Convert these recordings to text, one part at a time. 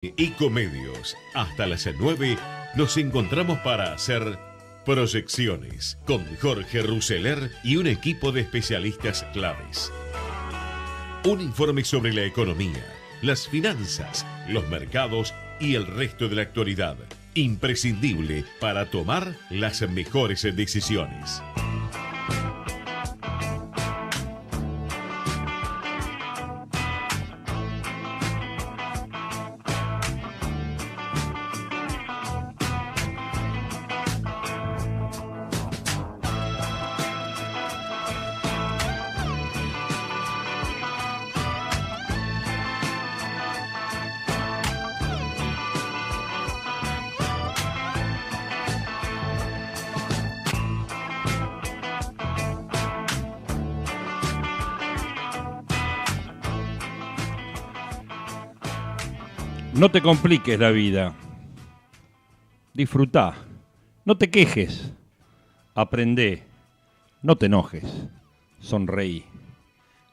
Ecomedios. Hasta las 9 nos encontramos para hacer proyecciones con Jorge Ruseler y un equipo de especialistas claves. Un informe sobre la economía, las finanzas, los mercados y el resto de la actualidad. Imprescindible para tomar las mejores decisiones. No te compliques la vida. Disfrutá. No te quejes. Aprendé. No te enojes. Sonreí.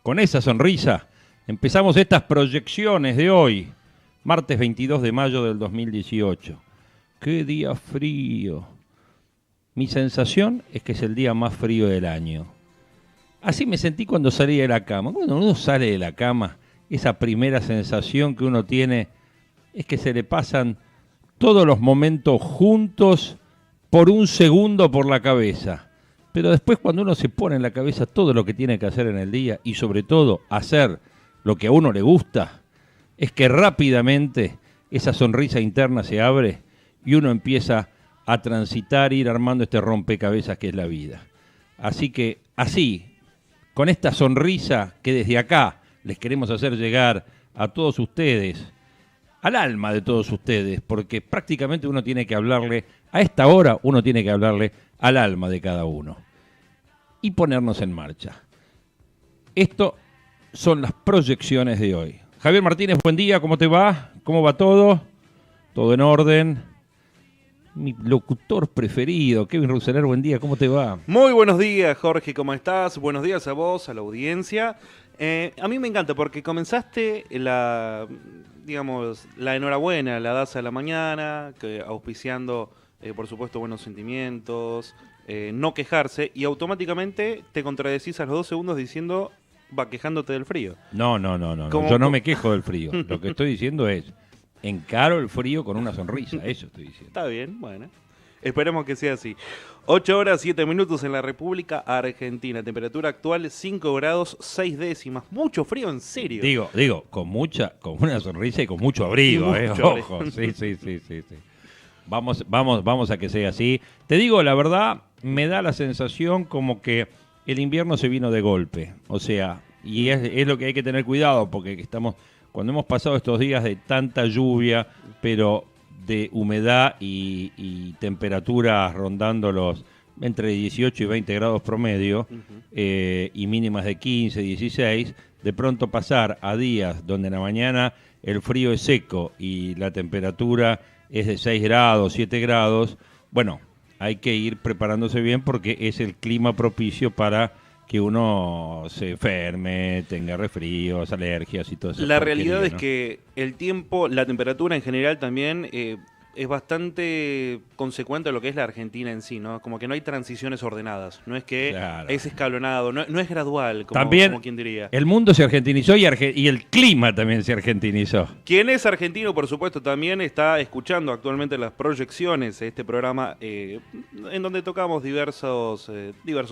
Con esa sonrisa empezamos estas proyecciones de hoy, martes 22 de mayo del 2018. ¡Qué día frío! Mi sensación es que es el día más frío del año. Así me sentí cuando salí de la cama. Cuando uno sale de la cama, esa primera sensación que uno tiene es que se le pasan todos los momentos juntos por un segundo por la cabeza. Pero después cuando uno se pone en la cabeza todo lo que tiene que hacer en el día y sobre todo hacer lo que a uno le gusta, es que rápidamente esa sonrisa interna se abre y uno empieza a transitar, ir armando este rompecabezas que es la vida. Así que así, con esta sonrisa que desde acá les queremos hacer llegar a todos ustedes, al alma de todos ustedes, porque prácticamente uno tiene que hablarle, a esta hora uno tiene que hablarle al alma de cada uno y ponernos en marcha. Esto son las proyecciones de hoy. Javier Martínez, buen día, ¿cómo te va? ¿Cómo va todo? ¿Todo en orden? Mi locutor preferido, Kevin Ruseler, buen día, ¿cómo te va? Muy buenos días, Jorge, ¿cómo estás? Buenos días a vos, a la audiencia. A mí me encanta porque comenzaste la enhorabuena, la das a la mañana, auspiciando, por supuesto, buenos sentimientos, no quejarse, y automáticamente te contradecís a los 2 segundos diciendo, quejándote del frío. No, yo no me quejo del frío. Lo que estoy diciendo es, encaro el frío con una sonrisa, eso estoy diciendo. Está bien, bueno. Esperemos que sea así. 8 horas, 7 minutos en la República Argentina. Temperatura actual 5 grados, 6 décimas. Mucho frío, en serio. Digo, con una sonrisa y con mucho abrigo, mucho ojo. Sí. Vamos a que sea así. Te digo, la verdad, me da la sensación como que el invierno se vino de golpe. O sea, y es lo que hay que tener cuidado, porque cuando hemos pasado estos días de tanta lluvia, pero de humedad y temperaturas rondando los entre 18 y 20 grados promedio, y mínimas de 15, 16, de pronto pasar a días donde en la mañana el frío es seco y la temperatura es de 6 grados, 7 grados, bueno, hay que ir preparándose bien porque es el clima propicio para que uno se enferme, tenga resfríos, alergias y todo eso. La realidad es que el tiempo, la temperatura en general también es bastante consecuente a lo que es la Argentina en sí, ¿no? Como que no hay transiciones ordenadas, no es que es escalonado, no es gradual, como quien diría. El mundo se argentinizó y el clima también se argentinizó. Quien es argentino, por supuesto, también está escuchando actualmente las proyecciones, este programa en donde tocamos diversos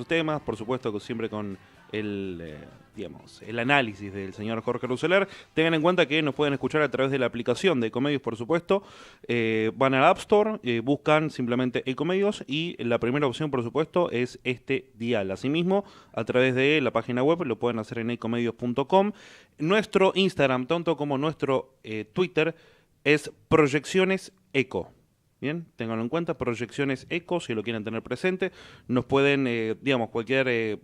temas, por supuesto, siempre con el análisis del señor Jorge Ruseler. Tengan en cuenta que nos pueden escuchar a través de la aplicación de Ecomedios, por supuesto. Van al App Store, buscan simplemente Ecomedios y la primera opción, por supuesto, es este dial. Asimismo, a través de la página web lo pueden hacer en ecomedios.com. Nuestro Instagram, tanto como nuestro Twitter, es Proyecciones Eco. Bien, ténganlo en cuenta, Proyecciones Eco, si lo quieren tener presente. Nos pueden, cualquier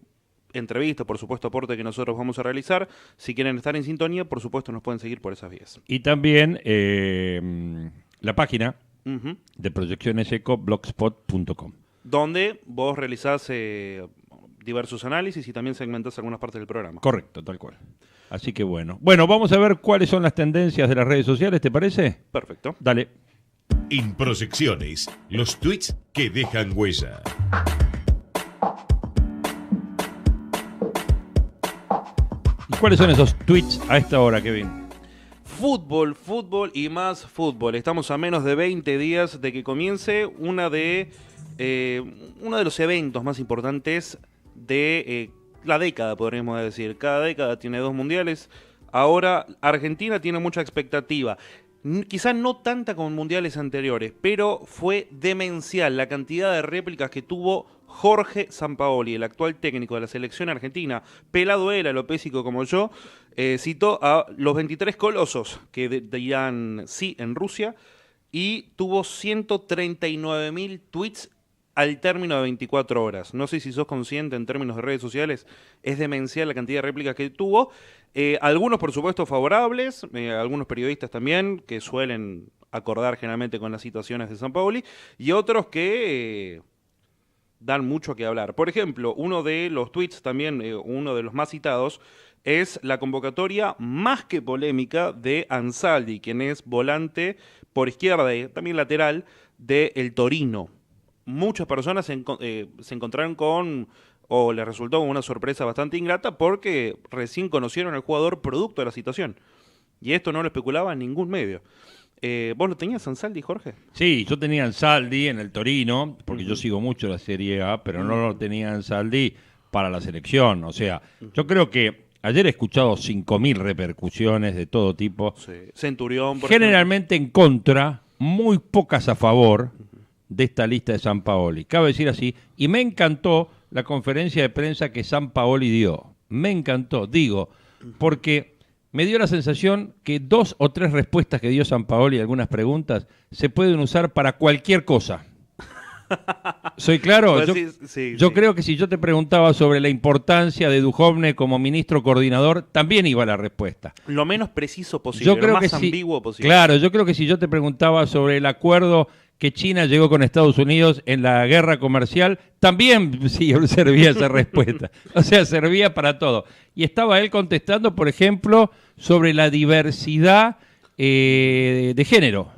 entrevista, por supuesto, aporte que nosotros vamos a realizar. Si quieren estar en sintonía, por supuesto, nos pueden seguir por esas vías. Y también la página de proyeccioneseco.blogspot.com, donde vos realizás diversos análisis y también segmentás algunas partes del programa. Correcto, tal cual. Así que bueno. Bueno, vamos a ver cuáles son las tendencias de las redes sociales, ¿te parece? Perfecto. Dale. En Proyecciones, los tweets que dejan huella. ¿Y cuáles son esos tweets a esta hora, Kevin? Fútbol, fútbol y más fútbol. Estamos a menos de 20 días de que comience uno de los eventos más importantes de la década, podríamos decir. Cada década tiene 2 mundiales. Ahora Argentina tiene mucha expectativa. Quizás no tanta como en mundiales anteriores, pero fue demencial la cantidad de réplicas que tuvo Jorge Sampaoli, el actual técnico de la selección argentina. Pelado él, a lo pésico como yo, citó a los 23 colosos que dirán sí en Rusia y tuvo 139.000 tweets al término de 24 horas. No sé si sos consciente en términos de redes sociales, es demencial la cantidad de réplicas que tuvo. Algunos, por supuesto, favorables, algunos periodistas también, que suelen acordar generalmente con las situaciones de Sampaoli, y otros que dan mucho que hablar. Por ejemplo, uno de los tweets también, uno de los más citados, es la convocatoria más que polémica de Ansaldi, quien es volante por izquierda y también lateral de el Torino. Muchas personas se encontraron con, o les resultó una sorpresa bastante ingrata, porque recién conocieron al jugador producto de la situación. Y esto no lo especulaba en ningún medio. ¿Vos lo tenías, Ansaldi, Jorge? Sí, yo tenía Ansaldi en el Torino, porque yo sigo mucho la Serie A, pero no lo tenía Ansaldi para la selección. O sea, yo creo que ayer he escuchado 5.000 repercusiones de todo tipo. Sí. Centurión, por generalmente ejemplo. En contra, muy pocas a favor de esta lista de Sampaoli. Cabe decir así, y me encantó la conferencia de prensa que Sampaoli dio. Me encantó, digo, porque me dio la sensación que 2 o 3 respuestas que dio Sampaoli a algunas preguntas se pueden usar para cualquier cosa. ¿Soy claro? Pues yo creo que si yo te preguntaba sobre la importancia de Duhovne como ministro coordinador, también iba la respuesta. Lo menos preciso posible, lo más ambiguo posible. Claro, yo creo que si yo te preguntaba sobre el acuerdo que China llegó con Estados Unidos en la guerra comercial, también sí, servía esa respuesta. O sea, servía para todo. Y estaba él contestando, por ejemplo, sobre la diversidad de género.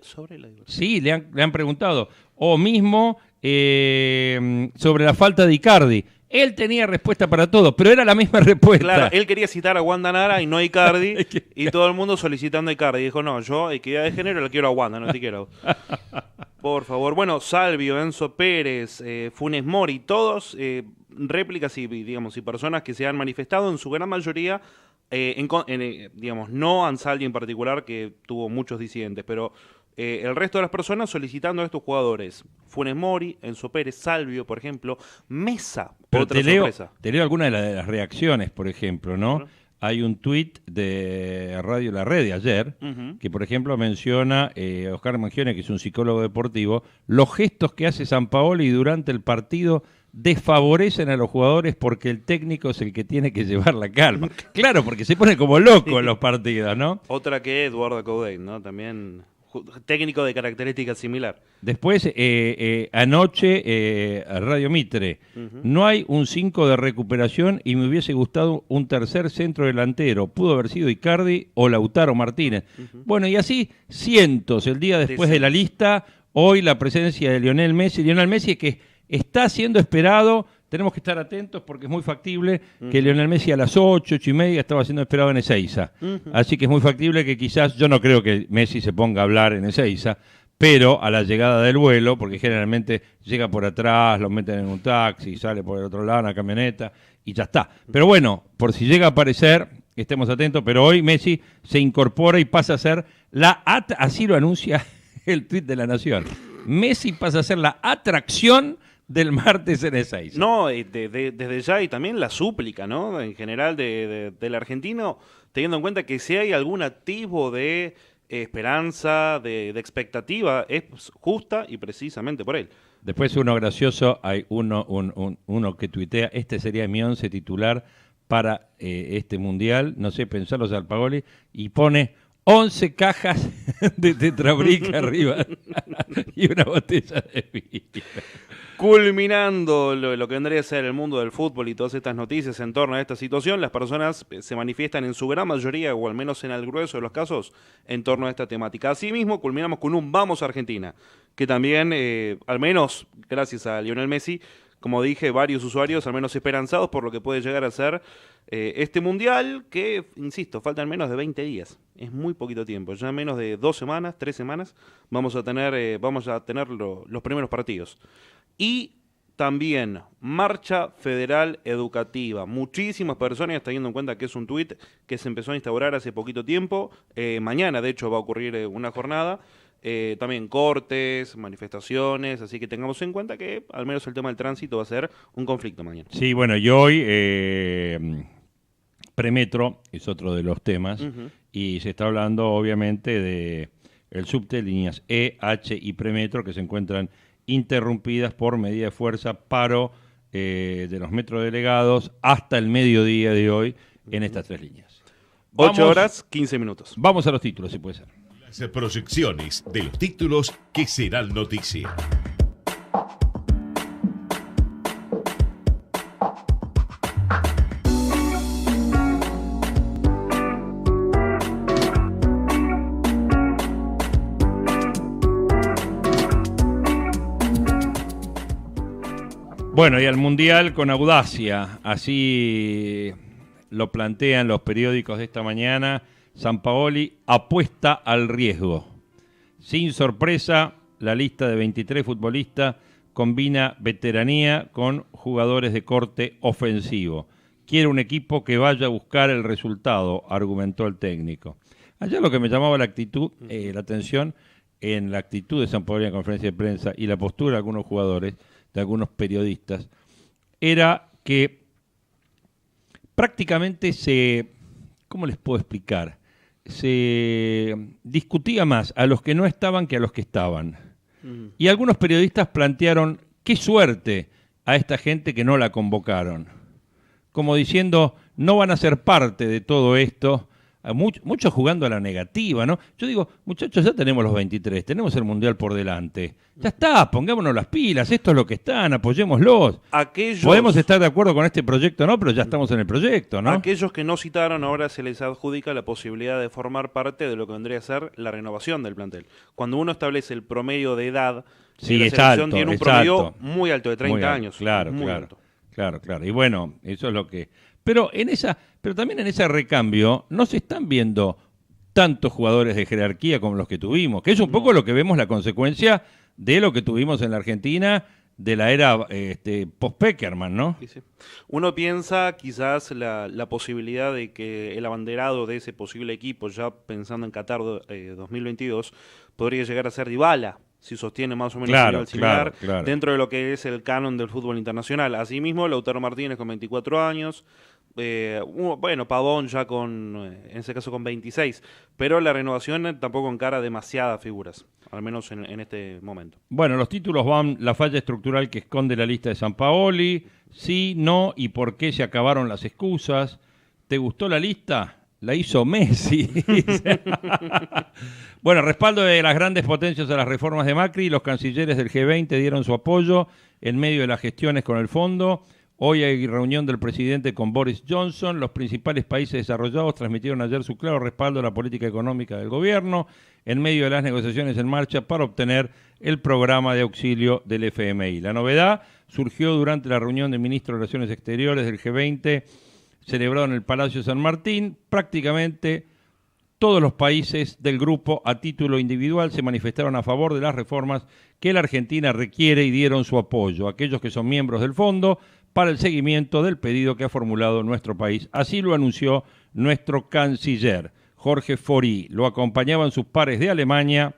¿Sobre la diversidad? Sí, le han preguntado. O mismo sobre la falta de Icardi. Él tenía respuesta para todo, pero era la misma respuesta. Claro, él quería citar a Wanda Nara y no a Icardi, y todo el mundo solicitando a Icardi. Dijo, no, yo, equidad de género, la quiero a Wanda, no te quiero. Por favor. Bueno, Salvio, Enzo Pérez, Funes Mori, todos réplicas y personas que se han manifestado en su gran mayoría, digamos, no Ansaldi en particular, que tuvo muchos disidentes, pero el resto de las personas solicitando a estos jugadores. Funes Mori, Enzo Pérez, Salvio, por ejemplo, Mesa, pero otra sorpresa. Te leo algunas de las reacciones, por ejemplo, ¿no? Bueno. Hay un tuit de Radio La Red de ayer, que por ejemplo menciona Oscar Mangione, que es un psicólogo deportivo, los gestos que hace Sampaoli durante el partido desfavorecen a los jugadores porque el técnico es el que tiene que llevar la calma. Claro, porque se pone como loco en los partidos, ¿no? Otra que Eduardo Coudet, ¿no? También técnico de características similar. Después, anoche, Radio Mitre, no hay un 5 de recuperación y me hubiese gustado un tercer centro delantero. Pudo haber sido Icardi o Lautaro Martínez. Bueno, y así cientos. El día después de la lista, hoy la presencia de Lionel Messi. Lionel Messi es que está siendo esperado. Tenemos que estar atentos porque es muy factible que Lionel Messi a las 8, 8:30 estaba siendo esperado en Ezeiza. Así que es muy factible que quizás, yo no creo que Messi se ponga a hablar en Ezeiza, pero a la llegada del vuelo, porque generalmente llega por atrás, lo meten en un taxi, sale por el otro lado, una camioneta, y ya está. Pero bueno, por si llega a aparecer, estemos atentos, pero hoy Messi se incorpora y pasa a ser así lo anuncia el tuit de La Nación. Messi pasa a ser la atracción del martes en Ezeiza. No, desde ya, y también la súplica, ¿no? En general del argentino, teniendo en cuenta que si hay algún atisbo de esperanza, de expectativa, es justa y precisamente por él. Después uno gracioso, hay uno que tuitea, este sería mi 11 titular para este mundial, no sé, pensarlo Sampaoli, y pone 11 cajas de Tetrabric arriba y una botella de vino. Culminando lo que vendría a ser el mundo del fútbol y todas estas noticias en torno a esta situación, las personas se manifiestan en su gran mayoría, o al menos en el grueso de los casos, en torno a esta temática. Asimismo, culminamos con un Vamos Argentina, que también, al menos gracias a Lionel Messi, como dije, varios usuarios, al menos esperanzados por lo que puede llegar a ser este mundial, que, insisto, faltan menos de 20 días. Es muy poquito tiempo, ya menos de 2 semanas, 3 semanas, vamos a tener los primeros partidos. Y también Marcha Federal Educativa. Muchísimas personas, teniendo en cuenta que es un tuit que se empezó a instaurar hace poquito tiempo. Mañana, de hecho, va a ocurrir una jornada. También cortes, manifestaciones, así que tengamos en cuenta que al menos el tema del tránsito va a ser un conflicto mañana. Sí, bueno, y hoy Premetro es otro de los temas y se está hablando obviamente de el subte, líneas E, H y Premetro que se encuentran interrumpidas por medida de fuerza, paro de los metrodelegados hasta el mediodía de hoy en estas 3 líneas. 8 horas, 15 minutos. Vamos a los títulos, si puede ser. Las proyecciones de los títulos que serán noticia. Bueno, y al Mundial con audacia, así lo plantean los periódicos de esta mañana. Sampaoli apuesta al riesgo. Sin sorpresa, la lista de 23 futbolistas combina veteranía con jugadores de corte ofensivo. Quiere un equipo que vaya a buscar el resultado, argumentó el técnico. Ayer lo que me llamaba la atención en la actitud de Sampaoli en la conferencia de prensa y la postura de algunos jugadores, de algunos periodistas, era que prácticamente ¿cómo les puedo explicar? Se discutía más a los que no estaban que a los que estaban. Y algunos periodistas plantearon, qué suerte a esta gente que no la convocaron. Como diciendo, no van a ser parte de todo esto. Muchos jugando a la negativa, ¿no? Yo digo, muchachos, ya tenemos los 23, tenemos el Mundial por delante. Ya está, pongámonos las pilas, esto es lo que están, apoyémoslos. Podemos estar de acuerdo con este proyecto, ¿no? Pero ya estamos en el proyecto, ¿no? Aquellos que no citaron, ahora se les adjudica la posibilidad de formar parte de lo que vendría a ser la renovación del plantel. Cuando uno establece el promedio de edad, sí, la selección tiene un promedio muy alto, de 30 años. Claro. Y bueno, eso es lo que... Pero también en ese recambio no se están viendo tantos jugadores de jerarquía como los que tuvimos, que es un poco lo que vemos la consecuencia de lo que tuvimos en la Argentina de la era post-Peckerman, ¿no? Sí. Uno piensa quizás la posibilidad de que el abanderado de ese posible equipo, ya pensando en Qatar 2022, podría llegar a ser Dybala, si sostiene más o menos un nivel similar dentro de lo que es el canon del fútbol internacional. Asimismo, Lautaro Martínez con 24 años, Pavón ya en ese caso con 26, pero la renovación tampoco encara demasiadas figuras, al menos en este momento. Bueno, los títulos van: la falla estructural que esconde la lista de Sampaoli, sí, no y por qué se acabaron las excusas. ¿Te gustó la lista? La hizo Messi. Bueno, respaldo de las grandes potencias a las reformas de Macri. Los cancilleres del G20 dieron su apoyo en medio de las gestiones con el fondo. Hoy hay reunión del presidente con Boris Johnson. Los principales países desarrollados transmitieron ayer su claro respaldo a la política económica del gobierno en medio de las negociaciones en marcha para obtener el programa de auxilio del FMI. La novedad surgió durante la reunión de ministros de Relaciones Exteriores del G20 celebrado en el Palacio San Martín. Prácticamente todos los países del grupo a título individual se manifestaron a favor de las reformas que la Argentina requiere y dieron su apoyo. Aquellos que son miembros del fondo para el seguimiento del pedido que ha formulado nuestro país. Así lo anunció nuestro canciller, Jorge Fori. Lo acompañaban sus pares de Alemania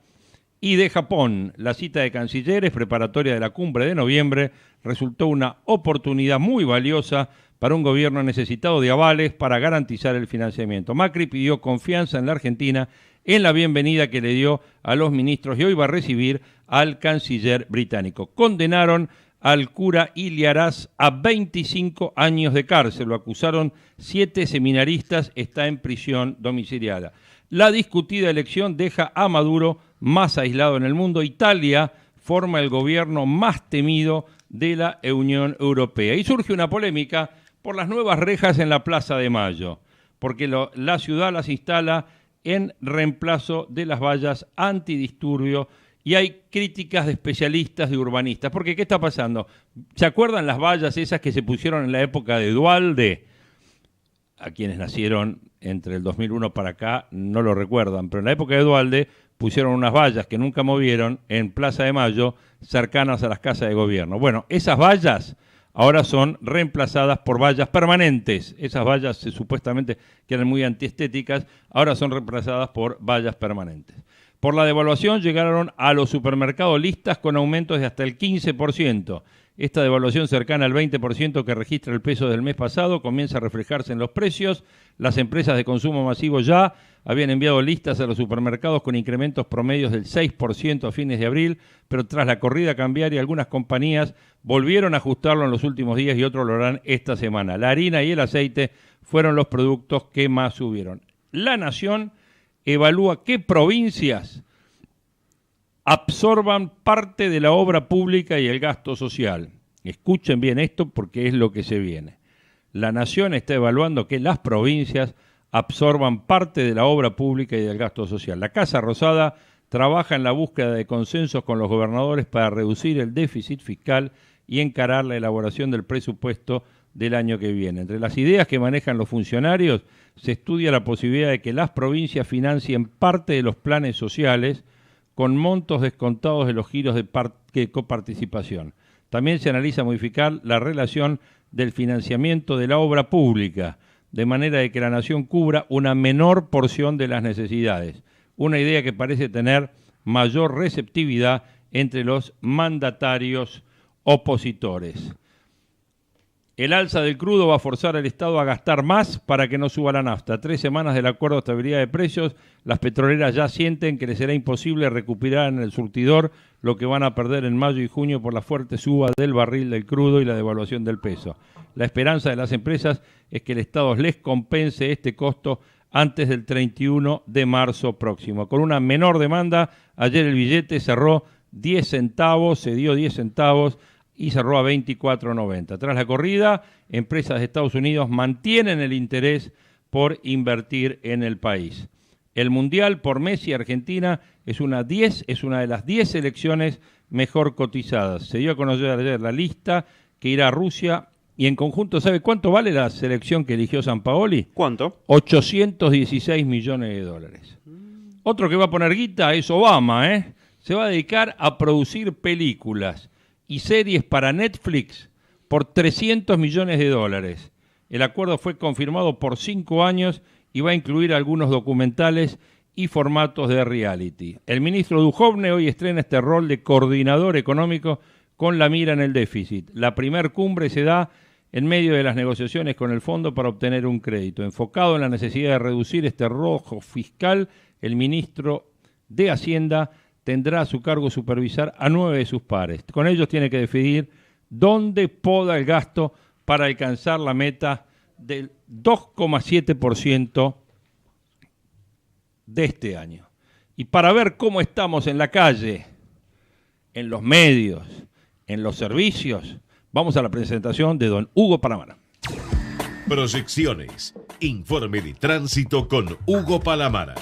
y de Japón. La cita de cancilleres preparatoria de la cumbre de noviembre resultó una oportunidad muy valiosa para un gobierno necesitado de avales para garantizar el financiamiento. Macri pidió confianza en la Argentina en la bienvenida que le dio a los ministros y hoy va a recibir al canciller británico. Condenaron al cura Iliaraz a 25 años de cárcel. Lo acusaron 7 seminaristas, está en prisión domiciliaria. La discutida elección deja a Maduro más aislado en el mundo. Italia forma el gobierno más temido de la Unión Europea. Y surge una polémica por las nuevas rejas en la Plaza de Mayo, porque la ciudad las instala en reemplazo de las vallas antidisturbio, y hay críticas de especialistas, de urbanistas. Porque, ¿qué está pasando? ¿Se acuerdan las vallas esas que se pusieron en la época de Duhalde? A quienes nacieron entre el 2001 para acá no lo recuerdan, pero en la época de Duhalde pusieron unas vallas que nunca movieron en Plaza de Mayo, cercanas a las casas de gobierno. Bueno, esas vallas ahora son reemplazadas por vallas permanentes. Esas vallas supuestamente que eran muy antiestéticas, ahora son reemplazadas por vallas permanentes. Por la devaluación llegaron a los supermercados listas con aumentos de hasta el 15%. Esta devaluación cercana al 20% que registra el peso del mes pasado comienza a reflejarse en los precios. Las empresas de consumo masivo ya habían enviado listas a los supermercados con incrementos promedios del 6% a fines de abril, pero tras la corrida cambiaria algunas compañías volvieron a ajustarlo en los últimos días y otros lo harán esta semana. La harina y el aceite fueron los productos que más subieron. La Nación evalúa qué provincias absorban parte de la obra pública y el gasto social. Escuchen bien esto porque es lo que se viene. La Nación está evaluando que las provincias absorban parte de la obra pública y del gasto social. La Casa Rosada trabaja en la búsqueda de consensos con los gobernadores para reducir el déficit fiscal y encarar la elaboración del presupuesto del año que viene. Entre las ideas que manejan los funcionarios se estudia la posibilidad de que las provincias financien parte de los planes sociales con montos descontados de los giros de coparticipación. También se analiza modificar la relación del financiamiento de la obra pública, de manera de que la Nación cubra una menor porción de las necesidades. Una idea que parece tener mayor receptividad entre los mandatarios opositores. El alza del crudo va a forzar al Estado a gastar más para que no suba la nafta. 3 semanas del acuerdo de estabilidad de precios, las petroleras ya sienten que les será imposible recuperar en el surtidor lo que van a perder en mayo y junio por la fuerte suba del barril del crudo y la devaluación del peso. La esperanza de las empresas es que el Estado les compense este costo antes del 31 de marzo próximo. Con una menor demanda, ayer el billete cerró 10 centavos, se dio 10 centavos, y cerró a 24.90. Tras la corrida, empresas de Estados Unidos mantienen el interés por invertir en el país. El Mundial por Messi Argentina es una de las 10 selecciones mejor cotizadas. Se dio a conocer ayer la lista que irá a Rusia y en conjunto, ¿sabe cuánto vale la selección que eligió Sampaoli? ¿Cuánto? 816 millones de dólares. Otro que va a poner guita es Obama, ¿eh? Se va a dedicar a producir películas y series para Netflix por 300 millones de dólares. El acuerdo fue confirmado por 5 años y va a incluir algunos documentales y formatos de reality. El ministro Duhovne hoy estrena este rol de coordinador económico con la mira en el déficit. La primer cumbre se da en medio de las negociaciones con el fondo para obtener un crédito. Enfocado en la necesidad de reducir este rojo fiscal, el ministro de Hacienda tendrá a su cargo supervisar a 9 de sus pares. Con ellos tiene que decidir dónde poda el gasto para alcanzar la meta del 2,7% de este año. Y para ver cómo estamos en la calle, en los medios, en los servicios, vamos a la presentación de don Hugo Palamara. Proyecciones. Informe de tránsito con Hugo Palamara.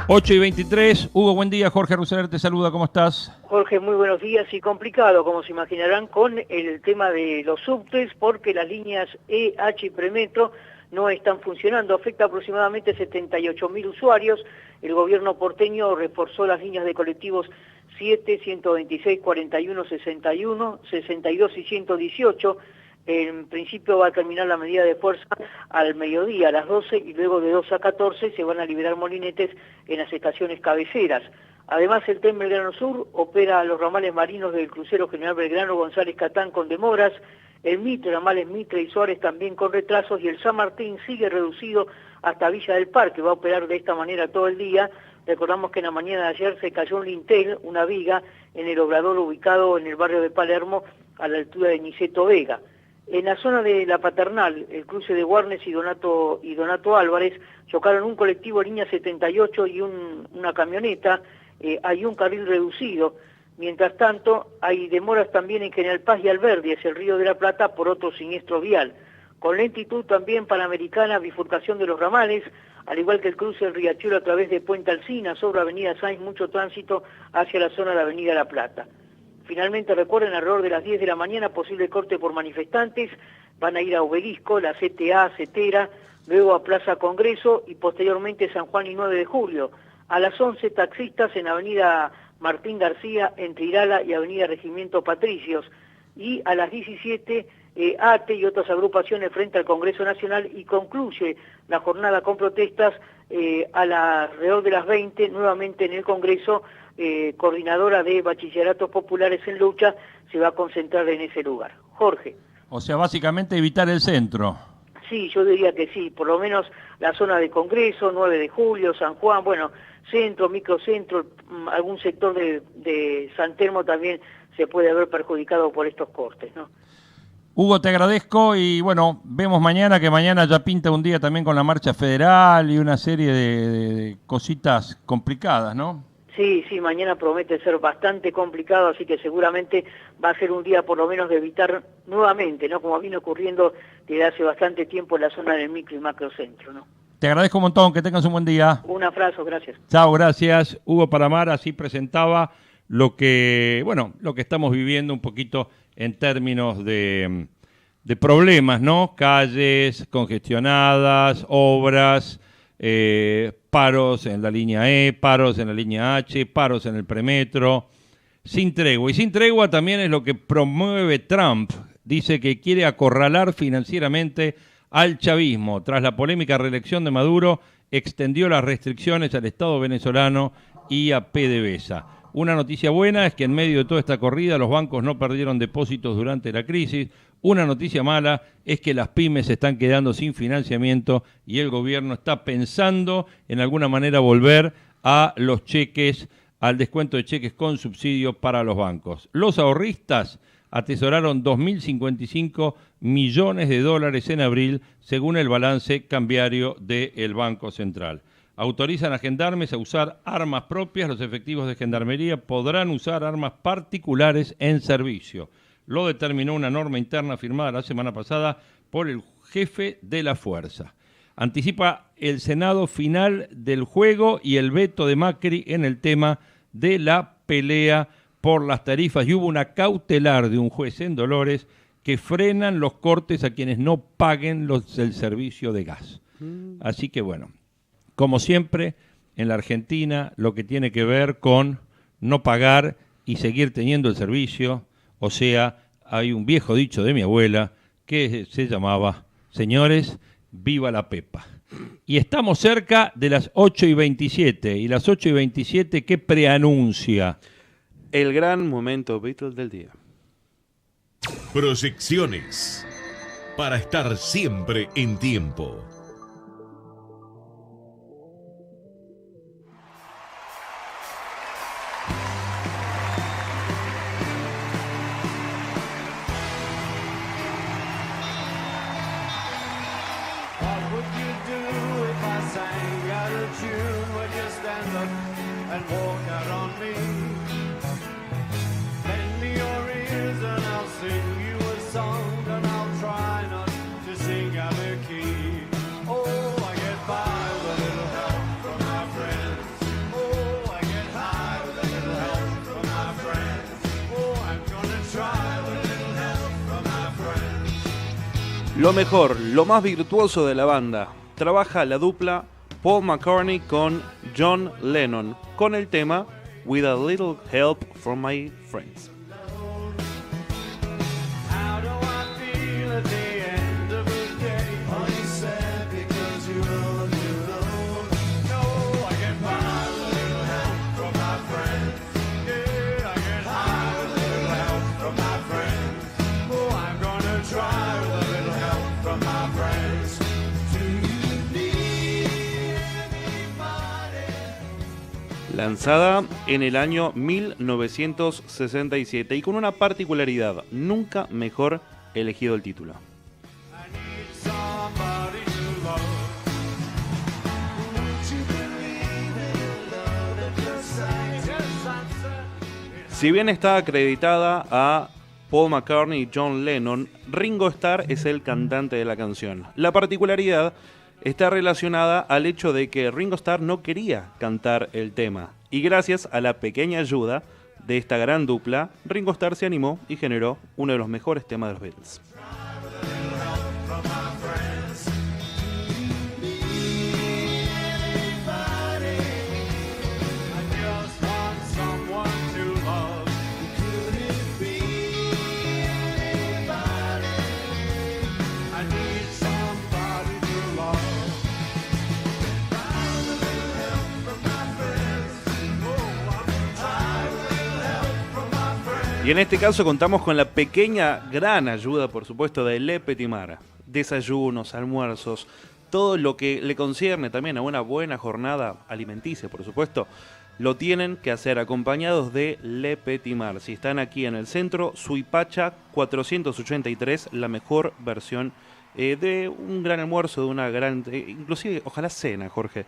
8:23, Hugo, buen día, Jorge Ruseler te saluda, ¿cómo estás? Jorge, muy buenos días y complicado, como se imaginarán, con el tema de los subtes, porque las líneas E, H y Premetro no están funcionando, afecta aproximadamente 78.000 usuarios. El gobierno porteño reforzó las líneas de colectivos 7, 126, 41, 61, 62 y 118, en principio va a terminar la medida de fuerza al mediodía, a las 12, y luego de 2 a 14 se van a liberar molinetes en las estaciones cabeceras. Además, el tren Belgrano Sur opera los ramales marinos del crucero General Belgrano González Catán con demoras, el Mitre, ramales Mitre y Suárez también con retrasos, y el San Martín sigue reducido hasta Villa del Parque, va a operar de esta manera todo el día. Recordamos que en la mañana de ayer se cayó un lintel, una viga, en el obrador ubicado en el barrio de Palermo, a la altura de Niceto Vega. En la zona de La Paternal, el cruce de Warnes y Donato Álvarez, chocaron un colectivo línea 78 y una camioneta. Hay un carril reducido. Mientras tanto, hay demoras también en General Paz y Alberdi, hacia el Río de la Plata, por otro siniestro vial. Con lentitud también Panamericana, bifurcación de los ramales, al igual que el cruce del Riachuelo a través de Puente Alsina, sobre Avenida Sainz, mucho tránsito hacia la zona de Avenida La Plata. Finalmente, recuerden, alrededor de las 10 de la mañana, posible corte por manifestantes, van a ir a Obelisco, la CTA, Cetera, luego a Plaza Congreso y posteriormente San Juan y 9 de Julio. A las 11, taxistas en Avenida Martín García, entre Irala y Avenida Regimiento Patricios. Y a las 17, ATE y otras agrupaciones frente al Congreso Nacional, y concluye la jornada con protestas alrededor de las 20, nuevamente en el Congreso. Coordinadora de Bachilleratos Populares en Lucha se va a concentrar en ese lugar. Jorge. O sea, básicamente evitar el centro. Sí, yo diría que sí, por lo menos la zona de Congreso, 9 de Julio, San Juan, bueno, centro, microcentro, algún sector de San Telmo también se puede haber perjudicado por estos cortes, ¿no? Hugo, te agradezco y bueno, vemos mañana, que mañana ya pinta un día también con la marcha federal y una serie de cositas complicadas, ¿no? Sí, mañana promete ser bastante complicado, así que seguramente va a ser un día por lo menos de evitar nuevamente, ¿no? Como viene ocurriendo desde hace bastante tiempo en la zona del micro y macrocentro, ¿no? Te agradezco un montón, que tengas un buen día. Un abrazo, gracias. Chao, gracias. Hugo Paramar así presentaba lo que estamos viviendo un poquito en términos de problemas, ¿no? Calles congestionadas, obras, paros en la línea E, paros en la línea H, paros en el premetro, sin tregua. Y sin tregua también es lo que promueve Trump. Dice que quiere acorralar financieramente al chavismo. Tras la polémica reelección de Maduro, extendió las restricciones al Estado venezolano y a PDVSA. Una noticia buena es que en medio de toda esta corrida los bancos no perdieron depósitos durante la crisis. Una noticia mala es que las pymes se están quedando sin financiamiento y el gobierno está pensando en alguna manera volver a los cheques, al descuento de cheques con subsidio para los bancos. Los ahorristas atesoraron 2.055 millones de dólares en abril, según el balance cambiario del Banco Central. Autorizan a gendarmes a usar armas propias. Los efectivos de gendarmería podrán usar armas particulares en servicio. Lo determinó una norma interna firmada la semana pasada por el jefe de la fuerza. Anticipa el Senado final del juego y el veto de Macri en el tema de la pelea por las tarifas. Y hubo una cautelar de un juez en Dolores que frenan los cortes a quienes no paguen el servicio de gas. Así que bueno, como siempre, en la Argentina lo que tiene que ver con no pagar y seguir teniendo el servicio, o sea, hay un viejo dicho de mi abuela que se llamaba, señores, viva la Pepa. Y estamos cerca de las 8:27, y las 8:27, ¿qué preanuncia? El gran momento Beatles del día. Proyecciones, para estar siempre en tiempo. Lo mejor, lo más virtuoso de la banda. Trabaja la dupla Paul McCartney con John Lennon con el tema With a Little Help from My Friends. Lanzada en el año 1967 y con una particularidad, nunca mejor elegido el título. Si bien está acreditada a Paul McCartney y John Lennon, Ringo Starr es el cantante de la canción. La particularidad está relacionada al hecho de que Ringo Starr no quería cantar el tema, y gracias a la pequeña ayuda de esta gran dupla, Ringo Starr se animó y generó uno de los mejores temas de los Beatles. Y en este caso contamos con la pequeña, gran ayuda, por supuesto, de Le Petit Mar. Desayunos, almuerzos, todo lo que le concierne también a una buena jornada alimenticia, por supuesto, lo tienen que hacer acompañados de Le Petit Mar. Si están aquí en el centro, Suipacha 483, la mejor versión de un gran almuerzo, de una gran... inclusive, ojalá cena, Jorge.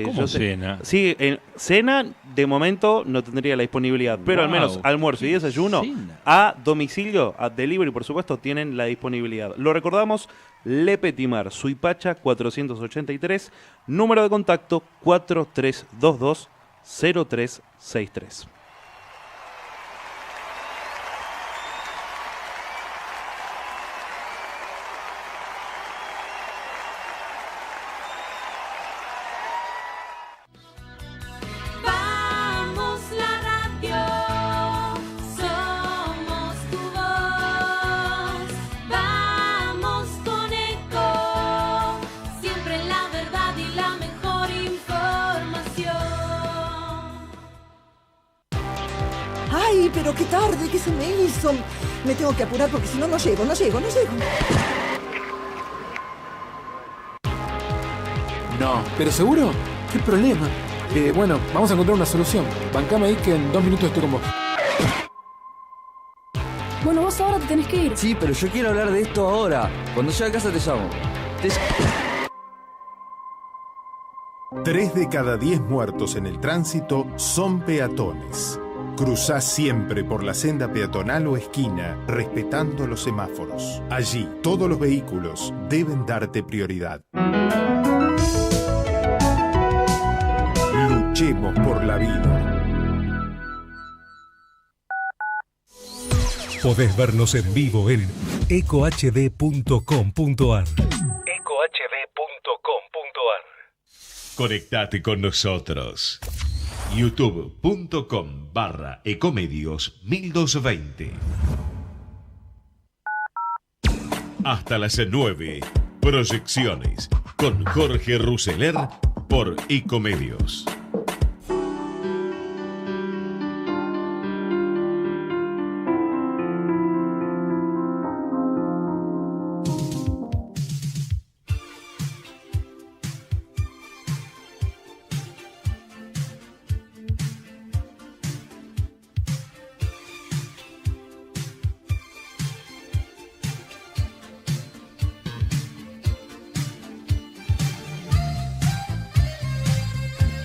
¿Cómo cena? Sí, cena de momento no tendría la disponibilidad, pero al menos almuerzo y desayuno cena. A domicilio, a delivery por supuesto, tienen la disponibilidad. Lo recordamos, Le Petit Mar, Suipacha 483, número de contacto 4322-0363. Pero qué tarde, ¿qué se me hizo? Me tengo que apurar porque si no, no llego. No. ¿Pero seguro? ¿Qué problema? Bueno, vamos a encontrar una solución. Bancame ahí que en 2 minutos estoy con vos. Bueno, vos ahora te tenés que ir. Sí, pero yo quiero hablar de esto ahora. Cuando llegue a casa te llamo. 3 de cada 10 muertos en el tránsito son peatones. Cruzá siempre por la senda peatonal o esquina, respetando los semáforos. Allí, todos los vehículos deben darte prioridad. Luchemos por la vida. Podés vernos en vivo en ecohd.com.ar. Conectate con nosotros. youtube.com/ecomedios1220. Hasta las 9. Proyecciones con Jorge Ruseler por Ecomedios.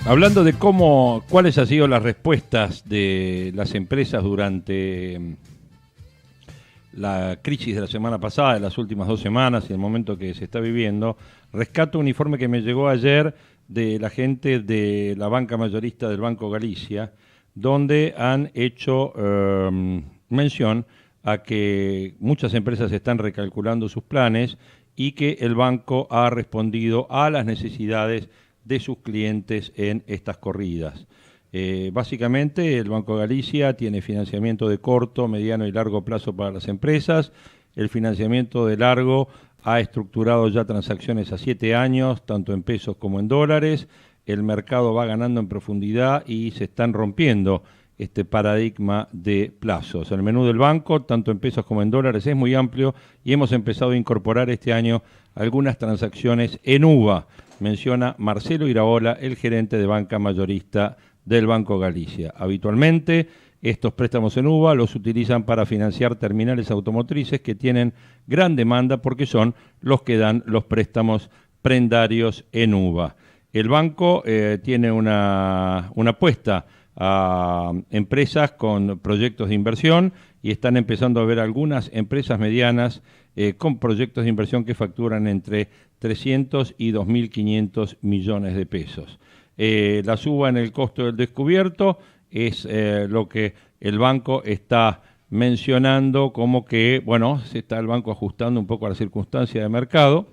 Hablando de cuáles han sido las respuestas de las empresas durante la crisis de la semana pasada, de las últimas 2 semanas y el momento que se está viviendo, rescato un informe que me llegó ayer de la gente de la banca mayorista del Banco Galicia, donde han hecho mención a que muchas empresas están recalculando sus planes y que el banco ha respondido a las necesidades de sus clientes en estas corridas. Básicamente, el Banco Galicia tiene financiamiento de corto, mediano y largo plazo para las empresas. El financiamiento de largo ha estructurado ya transacciones a 7 años, tanto en pesos como en dólares. El mercado va ganando en profundidad y se están rompiendo este paradigma de plazos. El menú del banco, tanto en pesos como en dólares, es muy amplio y hemos empezado a incorporar este año algunas transacciones en UVA, menciona Marcelo Iraola, el gerente de banca mayorista del Banco Galicia. Habitualmente Estos préstamos en UVA los utilizan para financiar terminales automotrices que tienen gran demanda porque son los que dan los préstamos prendarios en UVA. El banco tiene una apuesta a empresas con proyectos de inversión y están empezando a ver algunas empresas medianas con proyectos de inversión que facturan entre 300 y 2.500 millones de pesos. La suba en el costo del descubierto es lo que el banco está mencionando como que, bueno, se está el banco ajustando un poco a la circunstancia de mercado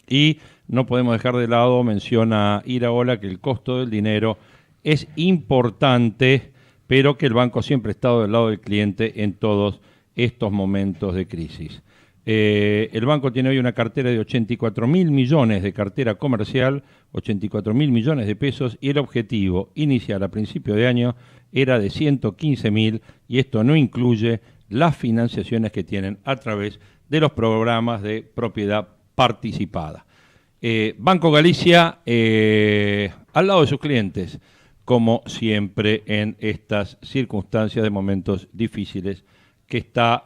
y no podemos dejar de lado, menciona Iraola, que el costo del dinero es importante, pero que el banco siempre ha estado del lado del cliente en todos estos momentos de crisis. El banco tiene hoy una cartera de 84.000 millones de cartera comercial, 84.000 millones de pesos, y el objetivo inicial a principio de año era de 115.000, y esto no incluye las financiaciones que tienen a través de los programas de propiedad participada. Banco Galicia al lado de sus clientes, como siempre en estas circunstancias de momentos difíciles que está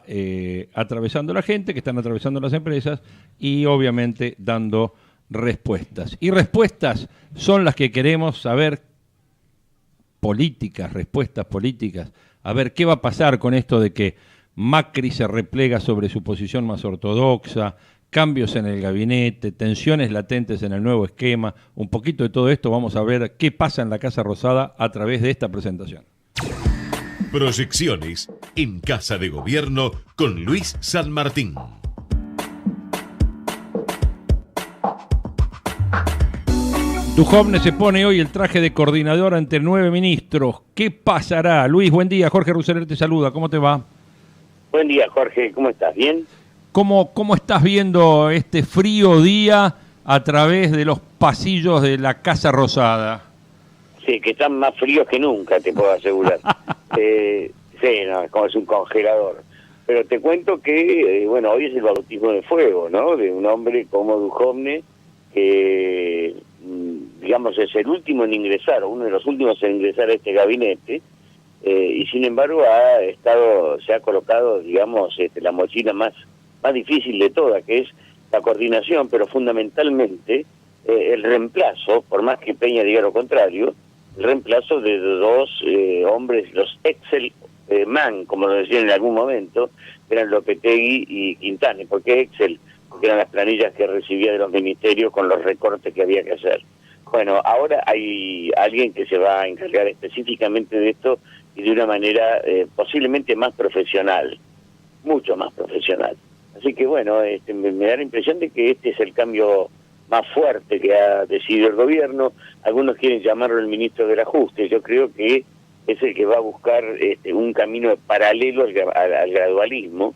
atravesando la gente, que están atravesando las empresas y obviamente dando respuestas. Y respuestas son las que queremos saber, políticas, respuestas políticas. A ver, ¿qué va a pasar con esto de que Macri se replega sobre su posición más ortodoxa, cambios en el gabinete, tensiones latentes en el nuevo esquema? Un poquito de todo esto vamos a ver qué pasa en la Casa Rosada a través de esta presentación. Proyecciones en Casa de Gobierno con Luis San Martín. Duhovne se pone hoy el traje de coordinador ante 9 ministros. ¿Qué pasará? Luis, buen día. Jorge Ruseler te saluda. ¿Cómo te va? Buen día, Jorge. ¿Cómo estás? ¿Bien? ¿Cómo estás viendo este frío día a través de los pasillos de la Casa Rosada? Sí, que están más fríos que nunca, te puedo asegurar. Sí, no, como es un congelador. Pero te cuento que, bueno, hoy es el bautismo de fuego, ¿no? De un hombre como Duhovne, que, digamos, es el último en ingresar, o uno de los últimos en ingresar a este gabinete, y sin embargo se ha colocado, digamos, la mochila más difícil de toda, que es la coordinación, pero fundamentalmente el reemplazo, por más que Peña diga lo contrario, el reemplazo de dos hombres, los Excel man, como lo decían en algún momento, eran Lopetegui y Quintana. ¿Por qué Excel? Porque eran las planillas que recibía de los ministerios con los recortes que había que hacer. Bueno, ahora hay alguien que se va a encargar específicamente de esto y de una manera posiblemente más profesional, mucho más profesional. Así que bueno, me da la impresión de que este es el cambio más fuerte que ha decidido el gobierno. Algunos quieren llamarlo el ministro del ajuste. Yo creo que es el que va a buscar un camino paralelo al gradualismo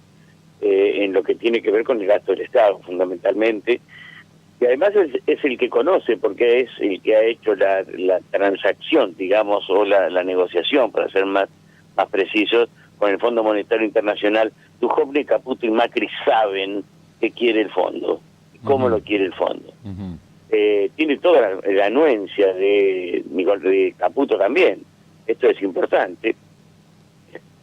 en lo que tiene que ver con el gasto del Estado, fundamentalmente. Y además es el que conoce, porque es el que ha hecho la transacción, digamos, o la negociación, para ser más precisos, con el Fondo Monetario Internacional. Duhovne, Caputo y Macri saben qué quiere el fondo, cómo lo quiere el fondo. Tiene toda la anuencia de Caputo también. Esto es importante.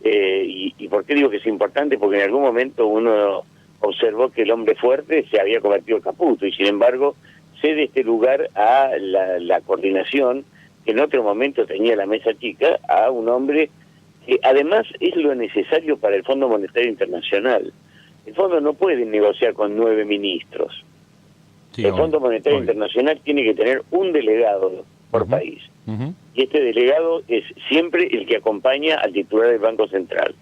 ¿Y por qué digo que es importante? Porque en algún momento uno observó que el hombre fuerte se había convertido en Caputo y sin embargo cede este lugar a la coordinación que en otro momento tenía la mesa chica, a un hombre que además es lo necesario para el Fondo Monetario Internacional. El fondo no puede negociar con 9 ministros. Sí, el Fondo Monetario Internacional tiene que tener un delegado por país. Y este delegado es siempre el que acompaña al titular del Banco Central.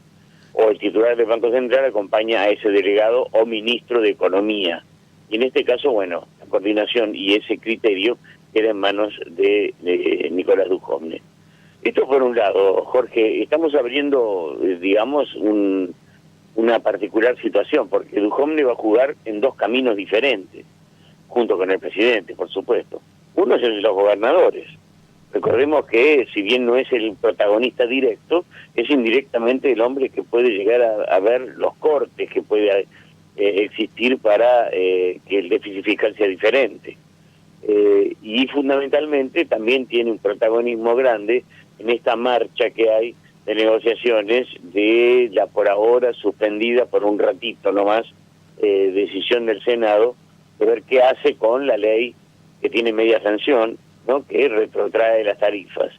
O el titular del Banco Central acompaña a ese delegado o ministro de Economía. Y en este caso, bueno, la coordinación y ese criterio queda en manos de Nicolás Duhovne. Esto por un lado, Jorge, estamos abriendo, digamos, una particular situación, porque Duhovne va a jugar en 2 caminos diferentes, junto con el presidente, por supuesto. Uno es el de los gobernadores. Recordemos que, si bien no es el protagonista directo, es indirectamente el hombre que puede llegar a ver los cortes que puede existir para que el déficit fiscal sea diferente. Y fundamentalmente también tiene un protagonismo grande en esta marcha que hay de negociaciones de la por ahora suspendida por un ratito nomás decisión del Senado de ver qué hace con la ley que tiene media sanción, ¿no?, que retrotrae las tarifas.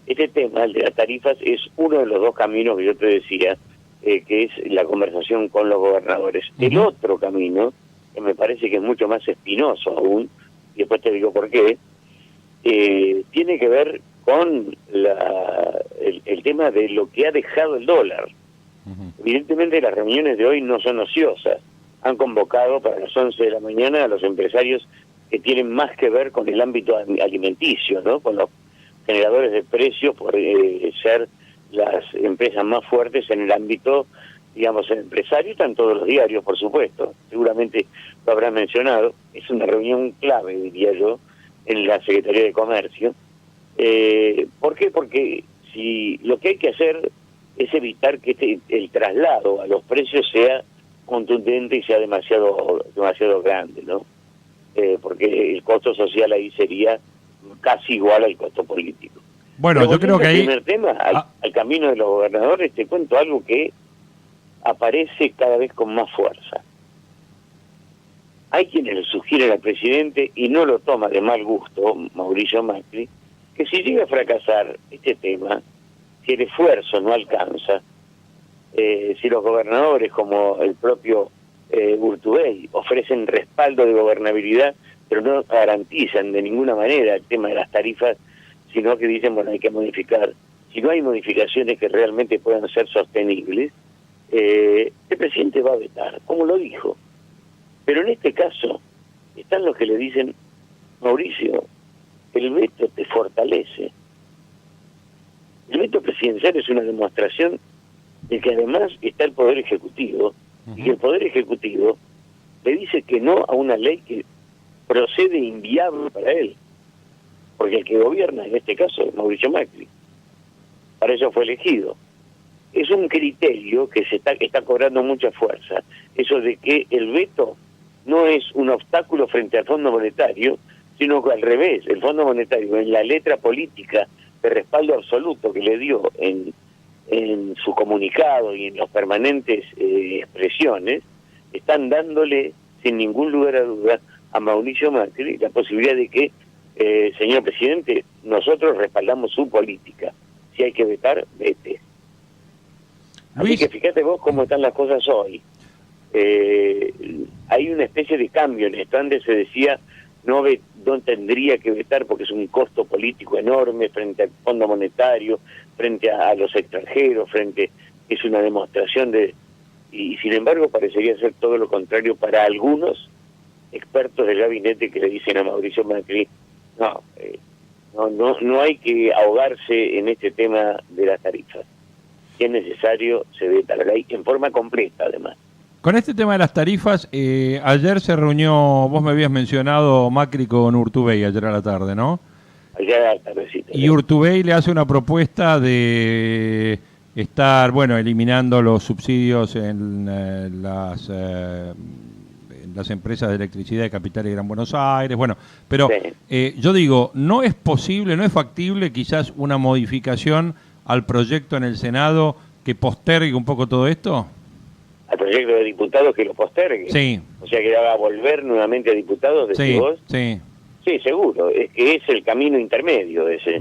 Este tema, el de las tarifas, es uno de los dos caminos que yo te decía, que es la conversación con los gobernadores. El otro camino, que me parece que es mucho más espinoso aún, y después te digo por qué, tiene que ver con el tema de lo que ha dejado el dólar. Evidentemente las reuniones de hoy no son ociosas. Han convocado para las 11 de la mañana a los empresarios que tienen más que ver con el ámbito alimenticio, ¿no?, con los generadores de precios por ser las empresas más fuertes en el ámbito, digamos, empresario. Están todos los diarios, por supuesto, seguramente lo habrán mencionado. Es una reunión clave, diría yo, en la Secretaría de Comercio. ¿Por qué? Porque si lo que hay que hacer es evitar que el traslado a los precios sea contundente y sea demasiado grande, ¿no? Porque el costo social ahí sería casi igual al costo político. Bueno, pero yo creo que ahí... El primer tema, al camino de los gobernadores, te cuento algo que aparece cada vez con más fuerza. Hay quienes le sugieren al presidente, y no lo toma de mal gusto Mauricio Macri, que si llega a fracasar este tema, si el esfuerzo no alcanza, si los gobernadores como el propio Urtubey ofrecen respaldo de gobernabilidad, pero no garantizan de ninguna manera el tema de las tarifas, sino que dicen, bueno, hay que modificar. Si no hay modificaciones que realmente puedan ser sostenibles, el presidente va a vetar, como lo dijo. Pero en este caso están los que le dicen, Mauricio, el veto te fortalece. El veto presidencial es una demostración de que además está el Poder Ejecutivo, y que el Poder Ejecutivo le dice que no a una ley que procede inviable para él, porque el que gobierna en este caso es Mauricio Macri. Para eso fue elegido. Es un criterio que está cobrando mucha fuerza, eso de que el veto no es un obstáculo frente al Fondo Monetario, sino que al revés, el Fondo Monetario, en la letra política de respaldo absoluto que le dio en su comunicado y en las permanentes expresiones, están dándole sin ningún lugar a duda a Mauricio Macri la posibilidad de que, señor presidente, nosotros respaldamos su política. Si hay que vetar, vete. Así que fíjate vos cómo están las cosas hoy. Hay una especie de cambio en esto. Antes se decía no tendría que vetar porque es un costo político enorme frente al Fondo Monetario, frente a los extranjeros, es una demostración y sin embargo parecería ser todo lo contrario para algunos expertos del gabinete que le dicen a Mauricio Macri, no hay que ahogarse en este tema de las tarifas. Si es necesario, se veta la ley en forma completa, además. Con este tema de las tarifas, ayer se reunió, vos me habías mencionado Macri con Urtubey ayer a la tarde, ¿no? Ayer a la tardecita. Y Urtubey le hace una propuesta de estar, eliminando los subsidios en las empresas de electricidad de Capital y Gran Buenos Aires, pero sí. Yo digo, ¿no es posible, no es factible quizás una modificación al proyecto en el Senado que postergue un poco todo esto? ¿Al proyecto de diputados que lo postergue? Sí. O sea, que haga volver nuevamente a diputados, decís vos. Sí. Sí, seguro. Es que es el camino intermedio ese.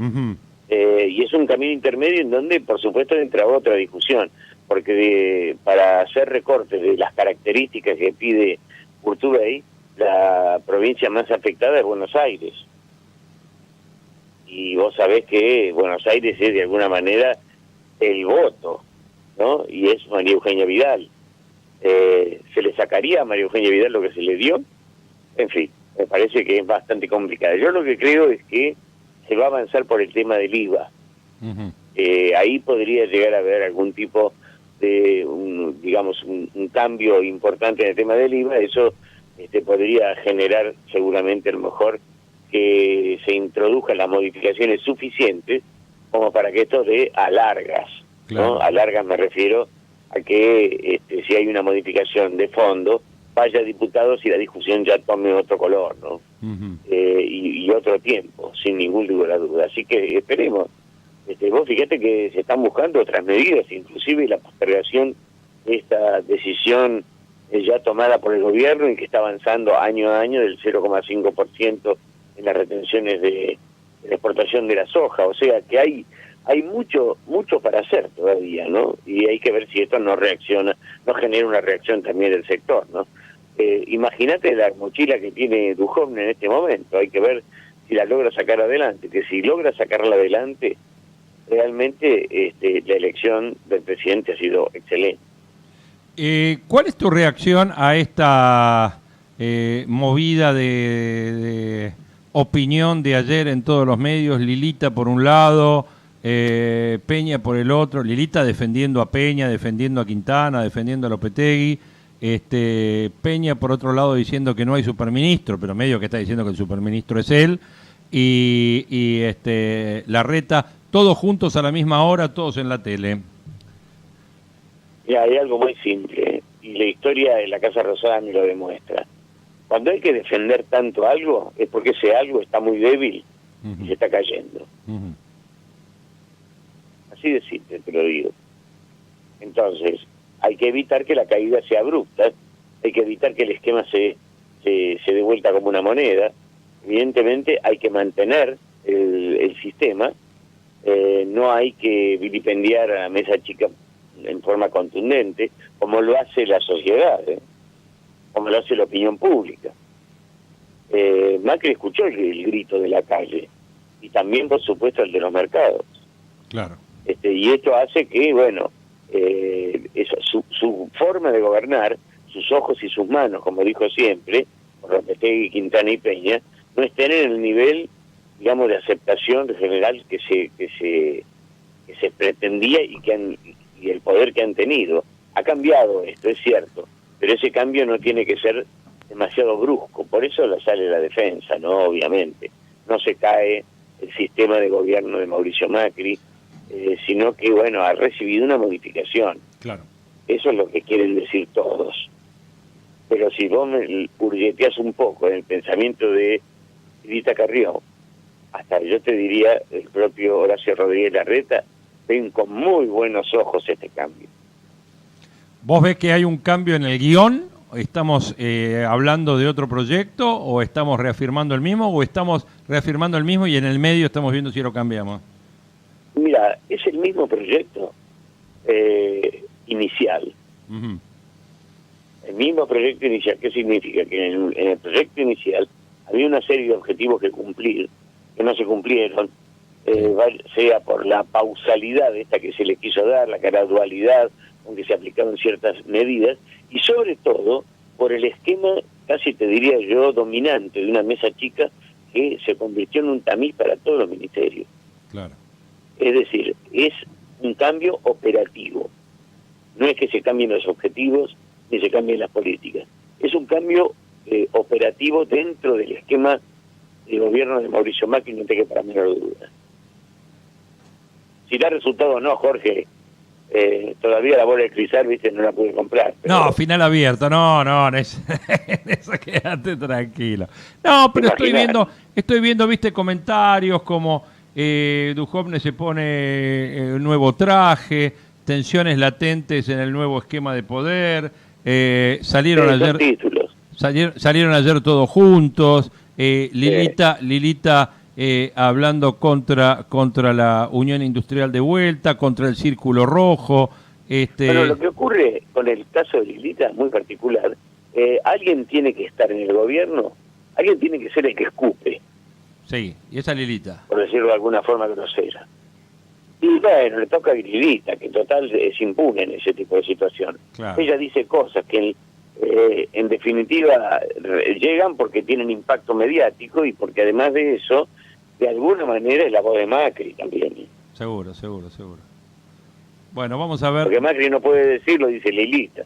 Y es un camino intermedio en donde, por supuesto, entra otra discusión. Porque para hacer recortes de las características que pide Urtubey, la provincia más afectada es Buenos Aires. Y vos sabés que Buenos Aires es de alguna manera el voto, ¿no? Y es María Eugenia Vidal. ¿Se le sacaría a María Eugenia Vidal lo que se le dio? En fin, me parece que es bastante complicado. Yo lo que creo es que se va a avanzar por el tema del IVA. Ahí podría llegar a haber algún tipo de, un cambio importante en el tema del IVA. Eso podría generar seguramente a lo mejor que se introduzcan las modificaciones suficientes como para que esto dé a largas, claro. ¿No? A largas me refiero a que si hay una modificación de fondo, vaya a diputados y la discusión ya tome otro color, ¿no? Y otro tiempo, sin ningún lugar a duda. Así que esperemos Vos fíjate que se están buscando otras medidas, inclusive la postergación de esta decisión ya tomada por el gobierno y que está avanzando año a año del 0,5% en las retenciones de la exportación de la soja. O sea que hay mucho para hacer todavía, ¿no? Y hay que ver si esto no genera una reacción también del sector, ¿no? Imagínate la mochila que tiene Duhovne en este momento, hay que ver si la logra sacar adelante, que si logra sacarla adelante, realmente la elección del presidente ha sido excelente. ¿Cuál es tu reacción a esta movida de opinión de ayer en todos los medios? Lilita por un lado, Peña por el otro, Lilita defendiendo a Peña, defendiendo a Quintana, defendiendo a Lopetegui, Peña por otro lado diciendo que no hay superministro, pero medio que está diciendo que el superministro es él, y Larreta, todos juntos a la misma hora, todos en la tele. Mira, hay algo muy simple, y la historia de la Casa Rosada me lo demuestra. Cuando hay que defender tanto algo, es porque ese algo está muy débil y se está cayendo. Así de simple te lo digo. Entonces, hay que evitar que la caída sea abrupta, hay que evitar que el esquema se dé vuelta como una moneda. Evidentemente hay que mantener el sistema, no hay que vilipendiar a Mesa Chica en forma contundente, como lo hace la sociedad, como lo hace la opinión pública. Macri escuchó el grito de la calle, y también, por supuesto, el de los mercados. Claro. Y esto hace que, bueno, su forma de gobernar, sus ojos y sus manos, como dijo siempre, por Lopetegui, Quintana y Peña, no estén en el nivel, digamos, de aceptación general que se pretendía y el poder que han tenido. Ha cambiado esto, es cierto, pero ese cambio no tiene que ser demasiado brusco. Por eso sale la defensa, ¿no? Obviamente. No se cae el sistema de gobierno de Mauricio Macri, sino que, bueno, ha recibido una modificación. Claro. Eso es lo que quieren decir todos. Pero si vos me hurgueteás un poco en el pensamiento de Lilita Carrión, hasta yo te diría, el propio Horacio Rodríguez Larreta, ven con muy buenos ojos este cambio. ¿Vos ves que hay un cambio en el guión? ¿Estamos hablando de otro proyecto o estamos reafirmando el mismo o estamos reafirmando el mismo y en el medio estamos viendo si lo cambiamos? Mira, es el mismo proyecto inicial. El mismo proyecto inicial. ¿Qué significa? Que en el proyecto inicial había una serie de objetivos que cumplir, que no se cumplieron, sea por la pausalidad esta que se le quiso dar, la gradualidad con que se aplicaron ciertas medidas, y sobre todo por el esquema, casi te diría yo, dominante de una mesa chica que se convirtió en un tamiz para todos los ministerios. Claro. Es decir, es un cambio operativo. No es que se cambien los objetivos ni se cambien las políticas. Es un cambio operativo dentro del esquema de gobierno de Mauricio Macri, no te quepa para menor duda. Si da resultado o no, Jorge, todavía la bola de cristal, viste, no la pude comprar. Pero... No, final abierto, no, en eso quédate tranquilo. No, pero estoy viendo, viste, comentarios como Duhovne se pone un nuevo traje, tensiones latentes en el nuevo esquema de poder, salieron ayer todos juntos, Lilita hablando contra la Unión Industrial de vuelta, contra el Círculo Rojo. Bueno, lo que ocurre con el caso de Lilita es muy particular. Alguien tiene que estar en el gobierno, alguien tiene que ser el que escupe. Sí, y esa Lilita. Por decirlo de alguna forma grosera. Y bueno, le toca a Lilita, que en total es impune en ese tipo de situación. Claro. Ella dice cosas que en definitiva llegan porque tienen impacto mediático y porque además de eso, de alguna manera es la voz de Macri también. Seguro. Bueno, vamos a ver. Porque Macri no puede decirlo, dice Lilita.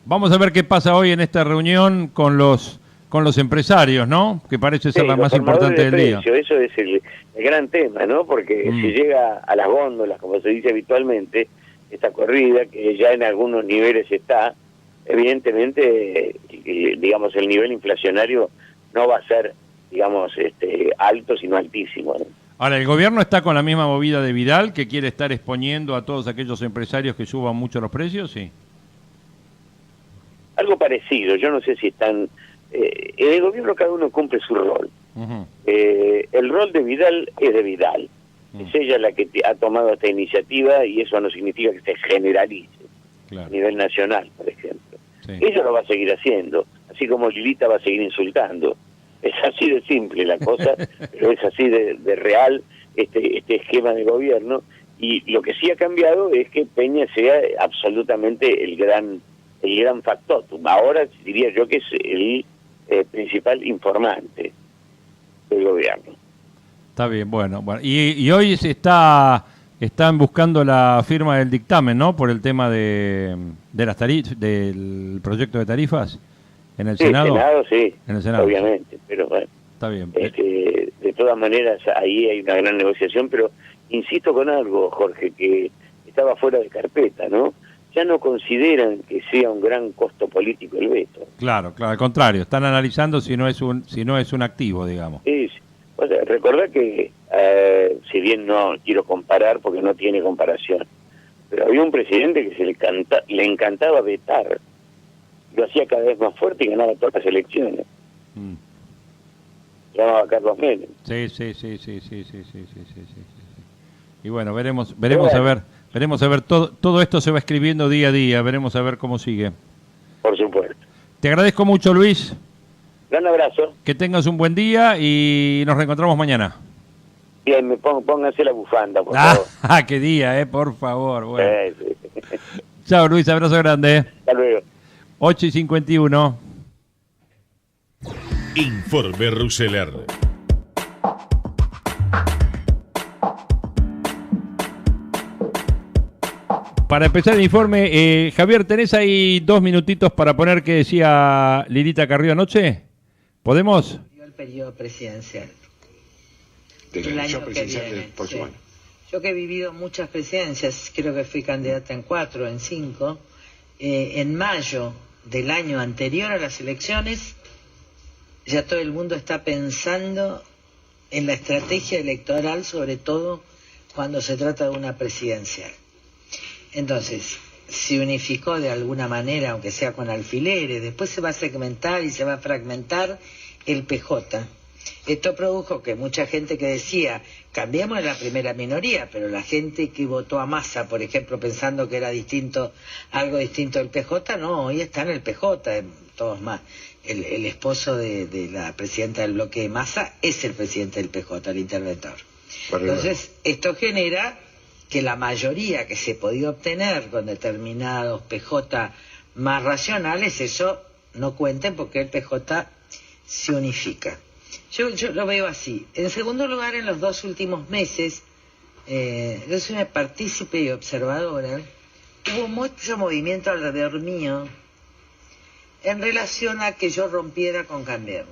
Vamos a ver qué pasa hoy en esta reunión con los empresarios, ¿no? Que parece ser la más importante del día. Eso es el gran tema, ¿no? Porque si llega a las góndolas, como se dice habitualmente, esta corrida, que ya en algunos niveles está, evidentemente, digamos, el nivel inflacionario no va a ser, digamos, alto, sino altísimo, ¿no? Ahora, ¿el gobierno está con la misma movida de Vidal, que quiere estar exponiendo a todos aquellos empresarios que suban mucho los precios? Sí. Algo parecido, yo no sé si están... en el gobierno cada uno cumple su rol. Uh-huh. El rol de Vidal es de Vidal. Es ella la que ha tomado esta iniciativa y eso no significa que se generalice a nivel nacional, por ejemplo. Sí. Ella lo va a seguir haciendo, así como Lilita va a seguir insultando. Es así de simple la cosa, pero es así de real este esquema de gobierno. Y lo que sí ha cambiado es que Peña sea absolutamente el gran factotum. Ahora diría yo que es el principal informante del gobierno. Está bien, bueno. Y hoy están buscando la firma del dictamen, ¿no? Por el tema de las del proyecto de tarifas en el Senado. Sí, en el Senado, obviamente, pero bueno. Está bien. De todas maneras, ahí hay una gran negociación, pero insisto con algo, Jorge, que estaba fuera de carpeta, ¿no? Ya no consideran que sea un gran costo político el veto. Claro, al contrario, están analizando si no es un activo, digamos. Sí. O sea, recordá que, si bien no quiero comparar porque no tiene comparación, pero había un presidente que le encantaba vetar, lo hacía cada vez más fuerte y ganaba todas las elecciones. Se llamaba Carlos Menem. Sí. Y bueno, veremos a ver, todo esto se va escribiendo día a día, veremos a ver cómo sigue. Por supuesto. Te agradezco mucho, Luis. Gran abrazo. Que tengas un buen día y nos reencontramos mañana. Bien, pónganse la bufanda, por favor. Qué día, por favor. Bueno. Sí. Chao, Luis, abrazo grande. Hasta luego. 8:51. Informe Rousseler. Para empezar el informe, Javier, ¿tenés ahí 2 minutitos para poner qué decía Lilita Carrió anoche? ¿Podemos? El periodo presidencial. El año que viene. Sí. Yo que he vivido muchas presidencias, creo que fui candidata en 4, en 5, en mayo del año anterior a las elecciones, ya todo el mundo está pensando en la estrategia electoral, sobre todo cuando se trata de una presidencial. Entonces, se unificó de alguna manera, aunque sea con alfileres, después se va a segmentar y se va a fragmentar el PJ. Esto produjo que mucha gente que decía, cambiamos la primera minoría, pero la gente que votó a Massa, por ejemplo, pensando que era algo distinto del PJ, no, hoy está en el PJ, todos más. El esposo de la presidenta del bloque de Massa es el presidente del PJ, el interventor. Entonces, esto genera que la mayoría que se podía obtener con determinados PJ más racionales, eso no cuenten porque el PJ se unifica. Yo lo veo así. En segundo lugar, en los 2 últimos meses, yo soy una partícipe y observadora, hubo mucho movimiento alrededor mío en relación a que yo rompiera con Cambiemos.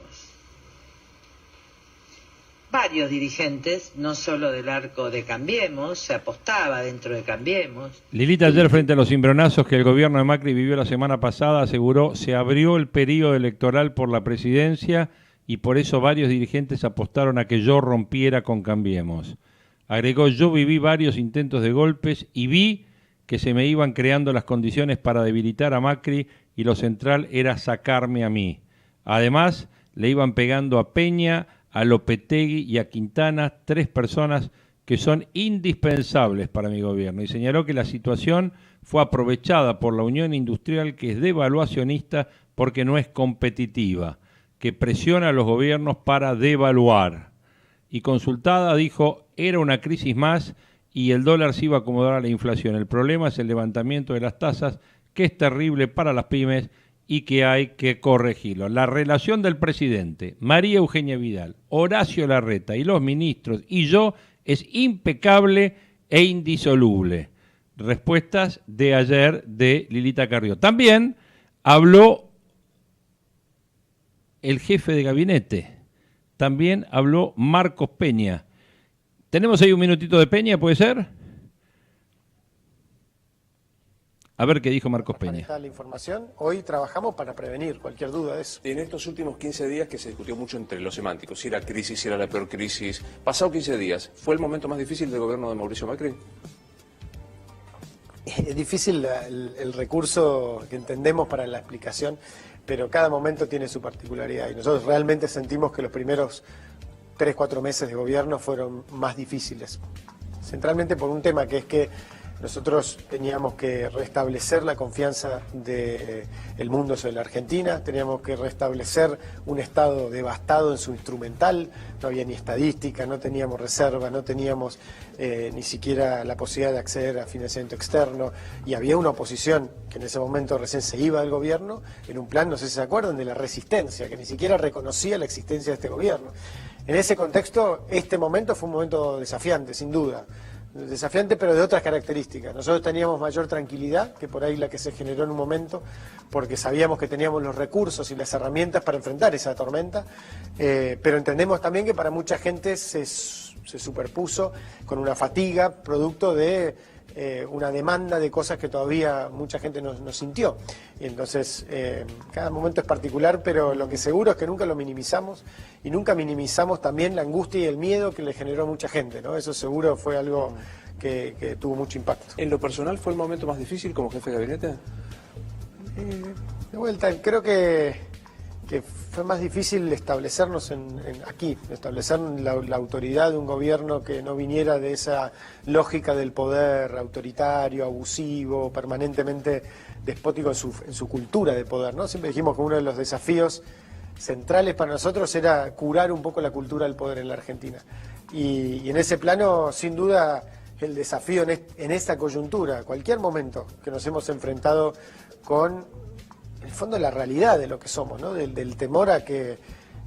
Varios dirigentes, no solo del arco de Cambiemos, se apostaba dentro de Cambiemos. Lilita, ayer frente a los cimbronazos que el gobierno de Macri vivió la semana pasada, aseguró se abrió el periodo electoral por la presidencia y por eso varios dirigentes apostaron a que yo rompiera con Cambiemos. Agregó, yo viví varios intentos de golpes y vi que se me iban creando las condiciones para debilitar a Macri y lo central era sacarme a mí. Además, le iban pegando a Peña, a Lopetegui y a Quintana, 3 personas que son indispensables para mi gobierno. Y señaló que la situación fue aprovechada por la Unión Industrial, que es devaluacionista porque no es competitiva, que presiona a los gobiernos para devaluar. Y consultada dijo, era una crisis más y el dólar se iba a acomodar a la inflación. El problema es el levantamiento de las tasas, que es terrible para las pymes y que hay que corregirlo. La relación del presidente, María Eugenia Vidal, Horacio Larreta y los ministros y yo es impecable e indisoluble. Respuestas de ayer de Lilita Carrió. También habló el jefe de gabinete, también habló Marcos Peña. ¿Tenemos ahí un minutito de Peña, puede ser? A ver qué dijo Marcos Peña. La información, hoy trabajamos para prevenir cualquier duda de eso. En estos últimos 15 días que se discutió mucho entre los semánticos, si era crisis, si era la peor crisis, pasado 15 días, ¿fue el momento más difícil del gobierno de Mauricio Macri? Es difícil el recurso que entendemos para la explicación, pero cada momento tiene su particularidad y nosotros realmente sentimos que los primeros 3-4 meses de gobierno fueron más difíciles, centralmente por un tema que es que nosotros teníamos que restablecer la confianza del mundo sobre la Argentina, teníamos que restablecer un Estado devastado en su instrumental, no había ni estadística, no teníamos reserva, no teníamos ni siquiera la posibilidad de acceder a financiamiento externo y había una oposición que en ese momento recién se iba del gobierno en un plan, no sé si se acuerdan, de la resistencia, que ni siquiera reconocía la existencia de este gobierno. En ese contexto, este momento fue un momento desafiante, sin duda. Desafiante, pero de otras características. Nosotros teníamos mayor tranquilidad que por ahí la que se generó en un momento, porque sabíamos que teníamos los recursos y las herramientas para enfrentar esa tormenta, pero entendemos también que para mucha gente se superpuso con una fatiga producto de una demanda de cosas que todavía mucha gente no sintió. Y entonces, cada momento es particular, pero lo que seguro es que nunca lo minimizamos y nunca minimizamos también la angustia y el miedo que le generó a mucha gente, ¿no? Eso seguro fue algo que tuvo mucho impacto. ¿En lo personal fue el momento más difícil como jefe de gabinete? De vuelta, creo que fue más difícil establecernos aquí, establecer la autoridad de un gobierno que no viniera de esa lógica del poder autoritario, abusivo, permanentemente despótico en su cultura de poder, ¿no? Siempre dijimos que uno de los desafíos centrales para nosotros era curar un poco la cultura del poder en la Argentina. Y en ese plano, sin duda, el desafío en esta coyuntura, cualquier momento que nos hemos enfrentado con, en el fondo, la realidad de lo que somos, ¿no? Del temor a que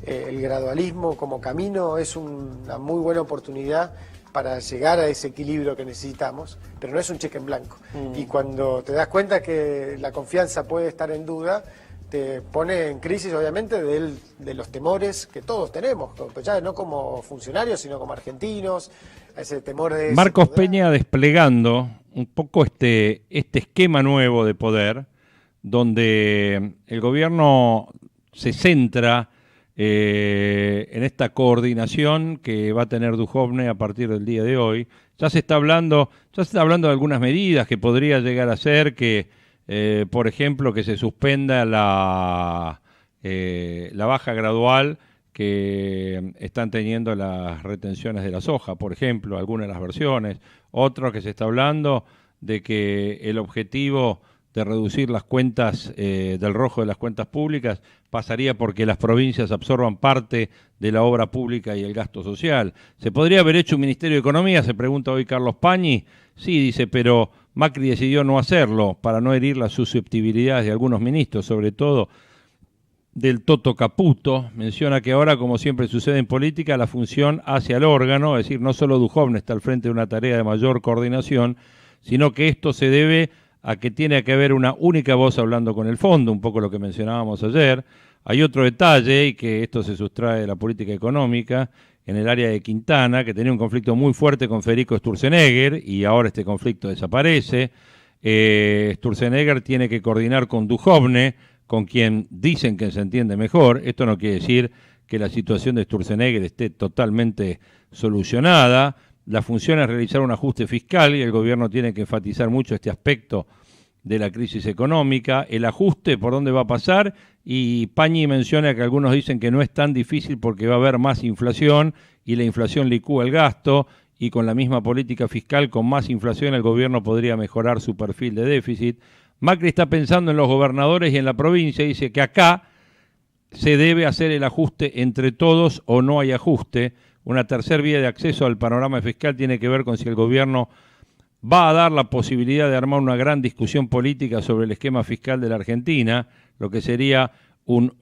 el gradualismo como camino es una muy buena oportunidad para llegar a ese equilibrio que necesitamos, pero no es un cheque en blanco. Y cuando te das cuenta que la confianza puede estar en duda, te pone en crisis, obviamente, de los temores que todos tenemos, ya no como funcionarios, sino como argentinos, ese temor de... Marcos Peña desplegando un poco este esquema nuevo de poder, donde el gobierno se centra en esta coordinación que va a tener Duhovne a partir del día de hoy. Ya se está hablando de algunas medidas que podría llegar a ser que, por ejemplo, que se suspenda la baja gradual que están teniendo las retenciones de la soja, por ejemplo, algunas de las versiones. Otro que se está hablando de que el objetivo de reducir las cuentas del rojo de las cuentas públicas pasaría porque las provincias absorban parte de la obra pública y el gasto social. ¿Se podría haber hecho un Ministerio de Economía? Se pregunta hoy Carlos Pañi. Sí, dice, pero Macri decidió no hacerlo para no herir las susceptibilidades de algunos ministros, sobre todo del Toto Caputo. Menciona que ahora, como siempre sucede en política, la función hace al órgano, es decir, no solo Duhovne está al frente de una tarea de mayor coordinación, sino que esto se debe a que tiene que haber una única voz hablando con el fondo, un poco lo que mencionábamos ayer. Hay otro detalle, y que esto se sustrae de la política económica, en el área de Quintana, que tenía un conflicto muy fuerte con Federico Sturzenegger, y ahora este conflicto desaparece. Sturzenegger tiene que coordinar con Duhovne, con quien dicen que se entiende mejor. Esto no quiere decir que la situación de Sturzenegger esté totalmente solucionada. La función es realizar un ajuste fiscal y el gobierno tiene que enfatizar mucho este aspecto de la crisis económica. El ajuste, ¿por dónde va a pasar? Y Pañi menciona que algunos dicen que no es tan difícil porque va a haber más inflación y la inflación licúa el gasto, y con la misma política fiscal, con más inflación, el gobierno podría mejorar su perfil de déficit. Macri está pensando en los gobernadores y en la provincia, y dice que acá se debe hacer el ajuste entre todos o no hay ajuste. Una tercera vía de acceso al panorama fiscal tiene que ver con si el gobierno va a dar la posibilidad de armar una gran discusión política sobre el esquema fiscal de la Argentina, lo que sería un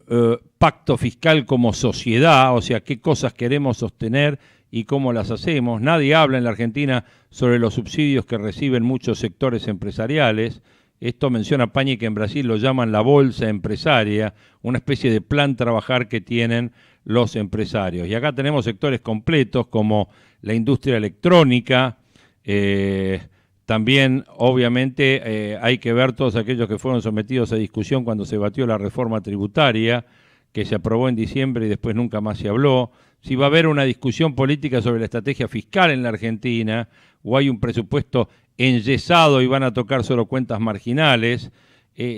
pacto fiscal como sociedad, o sea, qué cosas queremos sostener y cómo las hacemos. Nadie habla en la Argentina sobre los subsidios que reciben muchos sectores empresariales. Esto menciona Pañi, que en Brasil lo llaman la bolsa empresaria, una especie de plan trabajar que tienen los empresarios. Y acá tenemos sectores completos como la industria electrónica, También, obviamente, hay que ver todos aquellos que fueron sometidos a discusión cuando se batió la reforma tributaria, que se aprobó en diciembre y después nunca más se habló. Si va a haber una discusión política sobre la estrategia fiscal en la Argentina, o hay un presupuesto enyesado y van a tocar solo cuentas marginales.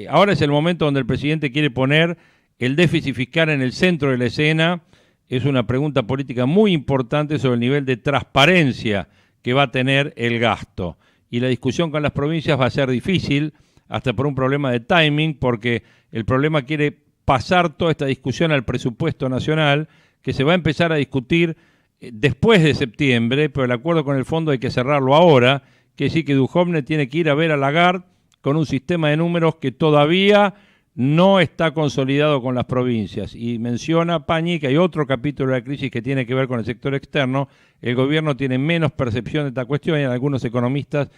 Ahora es el momento donde el presidente quiere poner el déficit fiscal en el centro de la escena. Es una pregunta política muy importante sobre el nivel de transparencia que va a tener el gasto. Y la discusión con las provincias va a ser difícil, hasta por un problema de timing, porque el problema quiere pasar toda esta discusión al presupuesto nacional, que se va a empezar a discutir después de septiembre, pero el acuerdo con el fondo hay que cerrarlo ahora, que sí que Duhovne tiene que ir a ver a Lagarde con un sistema de números que todavía no está consolidado con las provincias. Y menciona Pañi que hay otro capítulo de la crisis que tiene que ver con el sector externo. El gobierno tiene menos percepción de esta cuestión y hay algunos economistas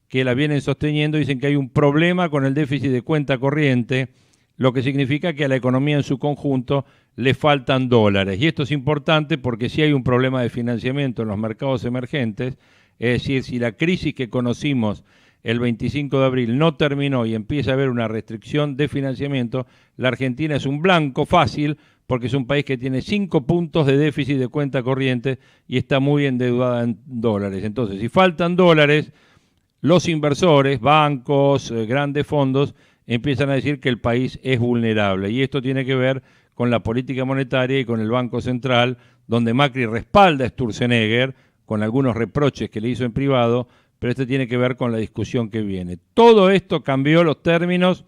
que la vienen sosteniendo, dicen que hay un problema con el déficit de cuenta corriente, lo que significa que a la economía en su conjunto le faltan dólares. Y esto es importante porque si hay un problema de financiamiento en los mercados emergentes, es decir, si la crisis que conocimos el 25 de abril no terminó y empieza a haber una restricción de financiamiento, la Argentina es un blanco fácil porque es un país que tiene 5 puntos de déficit de cuenta corriente y está muy endeudada en dólares. Entonces, si faltan dólares, los inversores, bancos, grandes fondos, empiezan a decir que el país es vulnerable. Y esto tiene que ver con la política monetaria y con el Banco Central, donde Macri respalda a Sturzenegger, con algunos reproches que le hizo en privado, pero esto tiene que ver con la discusión que viene. Todo esto cambió los términos,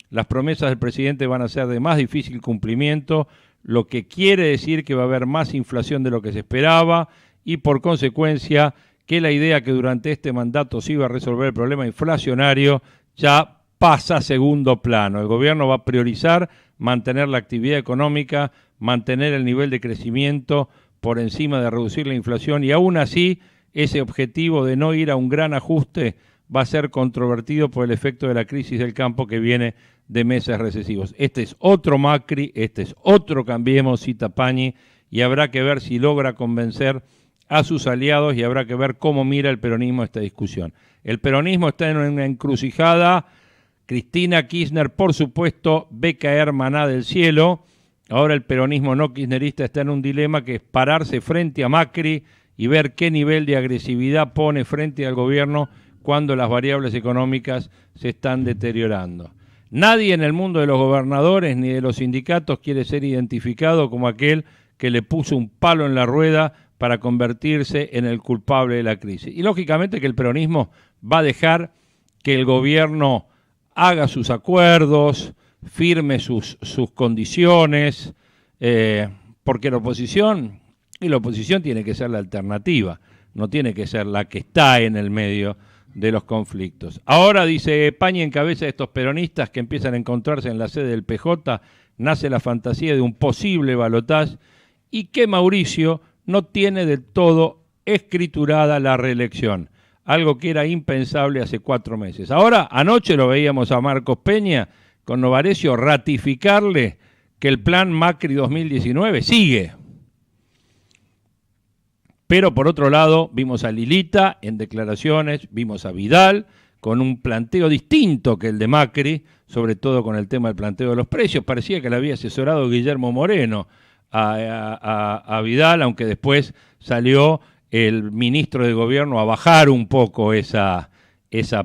las promesas del presidente van a ser de más difícil cumplimiento, lo que quiere decir que va a haber más inflación de lo que se esperaba y por consecuencia que la idea que durante este mandato se iba a resolver el problema inflacionario ya pasa a segundo plano. El gobierno va a priorizar mantener la actividad económica, mantener el nivel de crecimiento por encima de reducir la inflación y aún así ese objetivo de no ir a un gran ajuste va a ser controvertido por el efecto de la crisis del campo que viene de meses recesivos. Este es otro Macri, este es otro Cambiemos, cita Pañi, y habrá que ver si logra convencer a sus aliados y habrá que ver cómo mira el peronismo esta discusión. El peronismo está en una encrucijada. Cristina Kirchner, por supuesto, ve caer maná del cielo. Ahora el peronismo no kirchnerista está en un dilema que es pararse frente a Macri y ver qué nivel de agresividad pone frente al gobierno cuando las variables económicas se están deteriorando. Nadie en el mundo de los gobernadores ni de los sindicatos quiere ser identificado como aquel que le puso un palo en la rueda para convertirse en el culpable de la crisis. Y lógicamente que el peronismo va a dejar que el gobierno haga sus acuerdos, firme sus condiciones, porque la oposición tiene que ser la alternativa, no tiene que ser la que está en el medio de los conflictos. Ahora, dice Pañi, en cabeza de estos peronistas que empiezan a encontrarse en la sede del PJ, nace la fantasía de un posible balotaje y que Mauricio no tiene del todo escriturada la reelección, algo que era impensable hace 4 meses. Ahora, anoche lo veíamos a Marcos Peña con Novarecio ratificarle que el plan Macri 2019 sigue. Pero por otro lado, vimos a Lilita en declaraciones, vimos a Vidal con un planteo distinto que el de Macri, sobre todo con el tema del planteo de los precios. Parecía que le había asesorado Guillermo Moreno a Vidal, aunque después salió el ministro de Gobierno a bajar un poco esa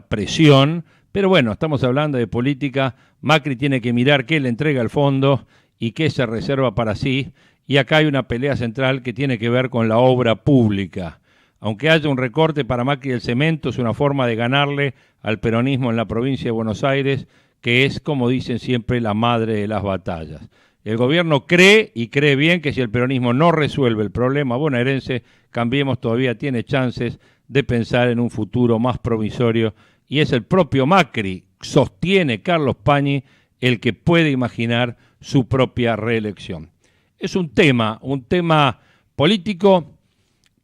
presión. Pero bueno, estamos hablando de política. Macri tiene que mirar qué le entrega al fondo y qué se reserva para sí. Y acá hay una pelea central que tiene que ver con la obra pública. Aunque haya un recorte para Macri del cemento, es una forma de ganarle al peronismo en la provincia de Buenos Aires, que es, como dicen siempre, la madre de las batallas. El gobierno cree, y cree bien, que si el peronismo no resuelve el problema bonaerense, Cambiemos todavía tiene chances de pensar en un futuro más provisorio. Y es el propio Macri, sostiene Carlos Pañi, el que puede imaginar su propia reelección. Es un tema político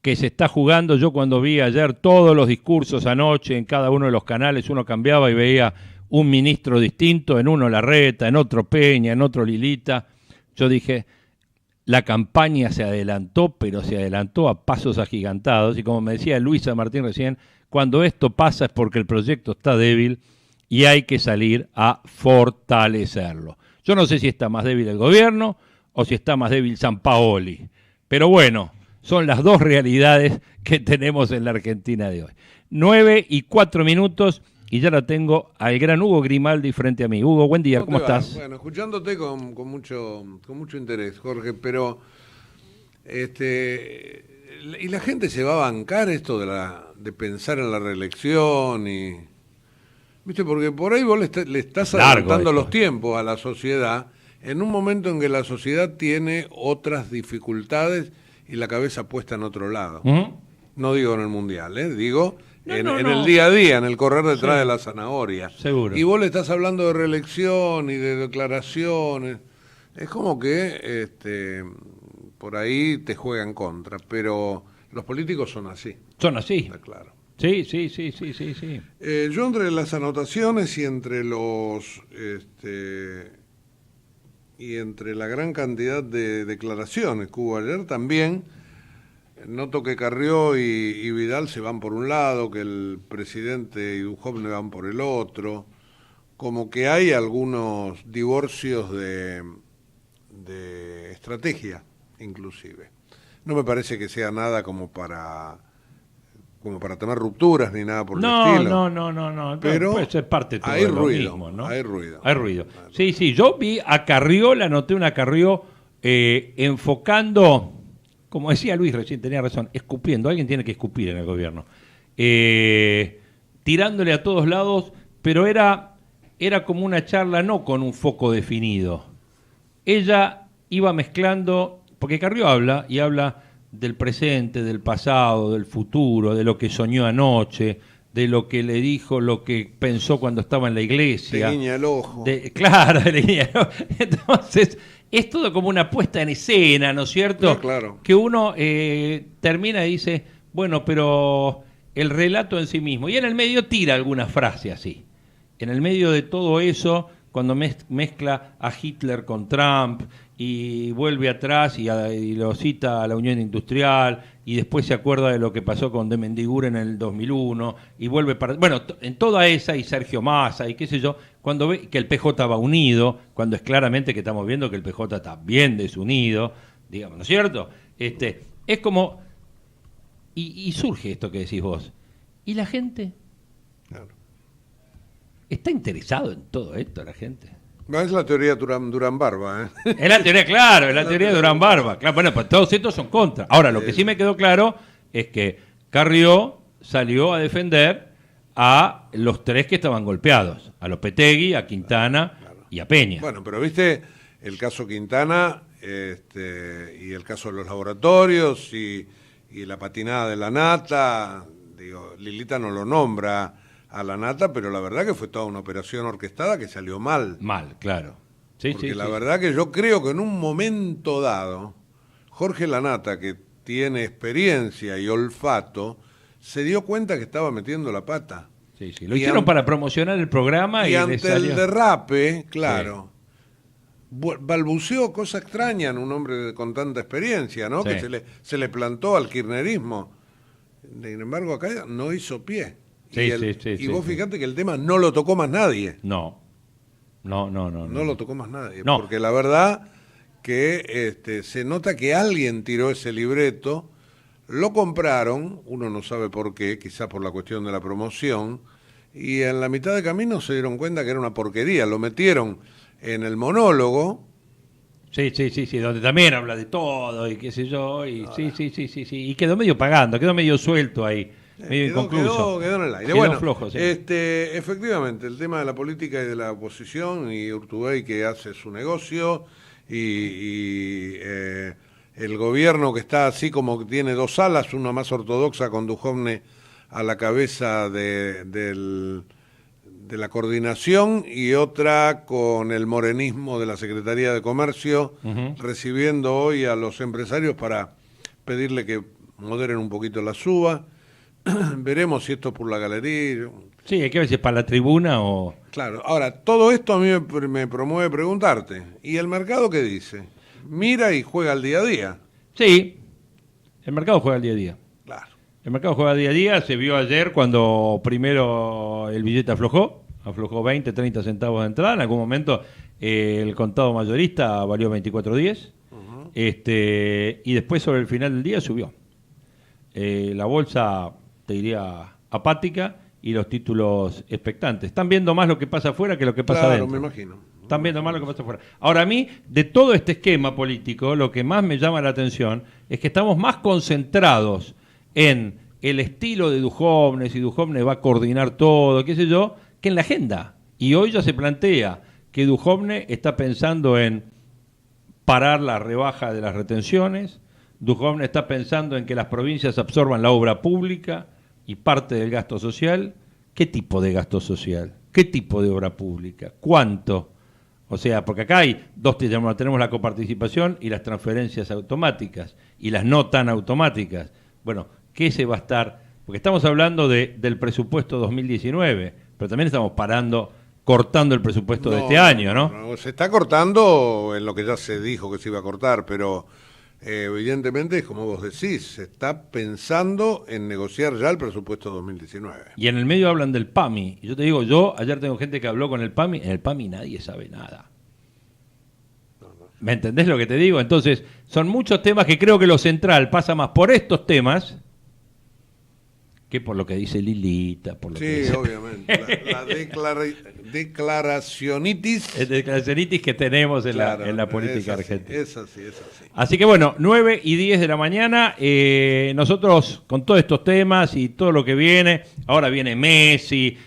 que se está jugando. Yo cuando vi ayer todos los discursos anoche en cada uno de los canales, uno cambiaba y veía un ministro distinto, en uno Larreta, en otro Peña, en otro Lilita. Yo dije, la campaña se adelantó, pero se adelantó a pasos agigantados, y como me decía Luisa Martín recién, cuando esto pasa es porque el proyecto está débil y hay que salir a fortalecerlo. Yo no sé si está más débil el gobierno o si está más débil Sampaoli, pero bueno, son las dos realidades que tenemos en la Argentina de hoy. 9:04 y ya lo tengo al gran Hugo Grimaldi frente a mí. Hugo, buen día, ¿cómo estás? Bueno, escuchándote con mucho interés, Jorge, pero y la gente se va a bancar esto de pensar en la reelección y viste, porque por ahí vos le estás adelantando los tiempos a la sociedad en un momento en que la sociedad tiene otras dificultades y la cabeza puesta en otro lado. No digo en el mundial, digo en el día a día, en el correr detrás de la zanahoria. Seguro. Y vos le estás hablando de reelección y de declaraciones. Es como que por ahí te juegan contra, pero los políticos son así. Son así. Está claro. Sí. Yo entre las anotaciones y entre y entre la gran cantidad de declaraciones que hubo ayer también noto que Carrió y Vidal se van por un lado, que el presidente y Duhovne van por el otro, como que hay algunos divorcios de estrategia, inclusive. No me parece que sea nada como para tener rupturas ni nada por el estilo. No. Pero puede ser parte de todo hay lo ruido, mismo, ¿no? hay ruido. Sí, yo vi a Carrió, la noté una Carrió enfocando, como decía Luis recién, tenía razón, escupiendo. Alguien tiene que escupir en el gobierno. Tirándole a todos lados, pero era como una charla no con un foco definido. Ella iba mezclando, porque Carrió habla del presente, del pasado, del futuro, de lo que soñó anoche, de lo que le dijo, lo que pensó cuando estaba en la iglesia. Te guiña el ojo. Claro, le guiña el ojo. Entonces, es todo como una puesta en escena, ¿no es cierto? Claro. Que uno termina y dice, bueno, pero el relato en sí mismo. Y en el medio tira alguna frase así. En el medio de todo eso, cuando mezcla a Hitler con Trump y vuelve atrás y lo cita a la Unión Industrial y después se acuerda de lo que pasó con de Mendiguren en el 2001 y vuelve para... Bueno, en toda esa y Sergio Massa y qué sé yo, cuando ve que el PJ va unido, cuando es claramente que estamos viendo que el PJ está bien desunido, digamos, ¿no es cierto? Es como... Y surge esto que decís vos. ¿Y la gente? Claro. ¿Está interesado en todo esto la gente? No, es la teoría Durán Barba, Es la teoría, claro, es la teoría de Durán Barba. Claro, bueno, pues todos estos son contra. Ahora, lo que sí me quedó claro es que Carrió salió a defender a los tres que estaban golpeados, a Lopetegui, a Quintana y a Peña. Bueno, pero viste el caso Quintana y el caso de los laboratorios y la patinada de la Nata. Digo, Lilita no lo nombra a la Nata, pero la verdad que fue toda una operación orquestada que salió mal. Mal, claro. Porque la verdad que yo creo que en un momento dado, Jorge Lanata, que tiene experiencia y olfato, se dio cuenta que estaba metiendo la pata. Sí. Lo hicieron para promocionar el programa y ante el derrape, claro, balbuceó cosa extraña en un hombre con tanta experiencia, ¿no? Sí. Que se le plantó al kirchnerismo. Sin embargo, acá no hizo pie. Y vos fijate que el tema no lo tocó más nadie. No lo tocó más nadie. No. Porque la verdad que se nota que alguien tiró ese libreto, lo compraron, uno no sabe por qué, quizás por la cuestión de la promoción, y en la mitad de camino se dieron cuenta que era una porquería, lo metieron en el monólogo. Sí, donde también habla de todo y qué sé yo, y sí, y quedó medio pagando, quedó medio suelto ahí. Medio inconcluso. Quedó en el aire. Quedó bueno, flojo, sí. Efectivamente, el tema de la política y de la oposición y Urtubey que hace su negocio y el gobierno que está así como que tiene dos alas, una más ortodoxa con Duhovne a la cabeza de la coordinación y otra con el morenismo de la Secretaría de Comercio, recibiendo hoy a los empresarios para pedirle que moderen un poquito la suba. Veremos si esto es por la galería. Sí, hay que ver si es para la tribuna o... Claro, ahora, todo esto a mí me promueve preguntarte, ¿y el mercado qué dice? mira y juega al día a día. Sí, el mercado juega al día a día. Claro. El mercado juega día a día, se vio ayer cuando primero el billete aflojó 20, 30 centavos de entrada, en algún momento el contado mayorista valió 24.10, y después sobre el final del día subió. La bolsa, te diría, apática y los títulos expectantes. Están viendo más lo que pasa afuera que lo que pasa adentro. Claro, me imagino. Están viendo más lo que pasa afuera. Ahora, a mí, de todo este esquema político, lo que más me llama la atención es que estamos más concentrados en el estilo de Duhovne, si Duhovne va a coordinar todo, qué sé yo, que en la agenda. Y hoy ya se plantea que Duhovne está pensando en parar la rebaja de las retenciones, Duhovne está pensando en que las provincias absorban la obra pública y parte del gasto social. ¿Qué tipo de gasto social? ¿Qué tipo de obra pública? ¿Cuánto? O sea, porque acá hay dos temas, tenemos la coparticipación y las transferencias automáticas y las no tan automáticas. Bueno, ¿qué se va a estar? Porque estamos hablando del presupuesto 2019, pero también estamos cortando el presupuesto de este año, ¿no? Se está cortando en lo que ya se dijo que se iba a cortar, pero evidentemente, como vos decís, se está pensando en negociar ya el presupuesto 2019. Y en el medio hablan del PAMI. Y yo te digo, ayer tengo gente que habló con el PAMI, en el PAMI nadie sabe nada. ¿Me entendés lo que te digo? Entonces, son muchos temas que creo que lo central pasa más por estos temas que por lo que dice Lilita. Por lo que dice... obviamente. La declaracionitis. El declaracionitis que tenemos en la política argentina. Es así. Así que bueno, 9:10 de la mañana, nosotros con todos estos temas y todo lo que viene, ahora viene Messi,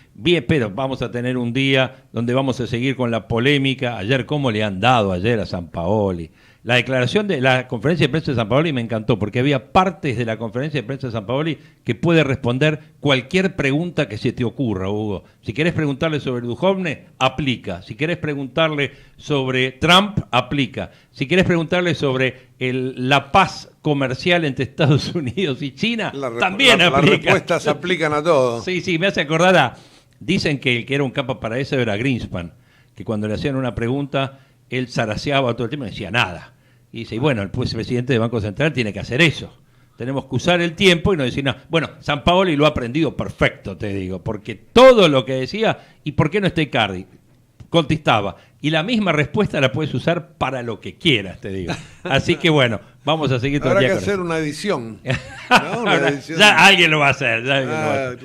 pero vamos a tener un día donde vamos a seguir con la polémica. Ayer, ¿cómo le han dado ayer a Sampaoli? La declaración de la conferencia de prensa de Sampaoli me encantó, porque había partes de la conferencia de prensa de Sampaoli que puede responder cualquier pregunta que se te ocurra, Hugo. Si querés preguntarle sobre Duhovne, aplica. Si querés preguntarle sobre Trump, aplica. Si querés preguntarle sobre la paz comercial entre Estados Unidos y China, también aplica. Las respuestas aplican a todo. Sí, me hace acordar dicen que el que era un capa para eso era Greenspan, que cuando le hacían una pregunta, él zaraseaba todo el tiempo y no decía nada. Y dice, bueno, el presidente del Banco Central tiene que hacer eso. Tenemos que usar el tiempo y no decir nada. Bueno, Sampaoli lo ha aprendido perfecto, te digo, porque todo lo que decía, ¿y por qué no está Icardi? Contestaba. Y la misma respuesta la puedes usar para lo que quieras, te digo. Así que bueno, vamos a seguir todo el día. Habrá que hacer una edición. ¿No? Una edición. Ya alguien lo va a hacer. Claro.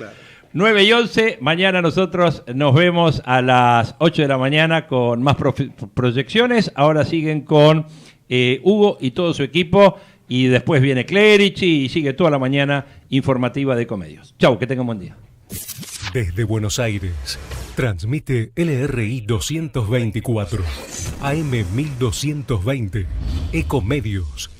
9:11, mañana nosotros nos vemos a las 8 de la mañana con más proyecciones. Ahora siguen con Hugo y todo su equipo, y después viene Clerici y sigue toda la mañana informativa de Ecomedios. Chau, que tengan buen día. Desde Buenos Aires, transmite LRI 224, AM 1220, Ecomedios.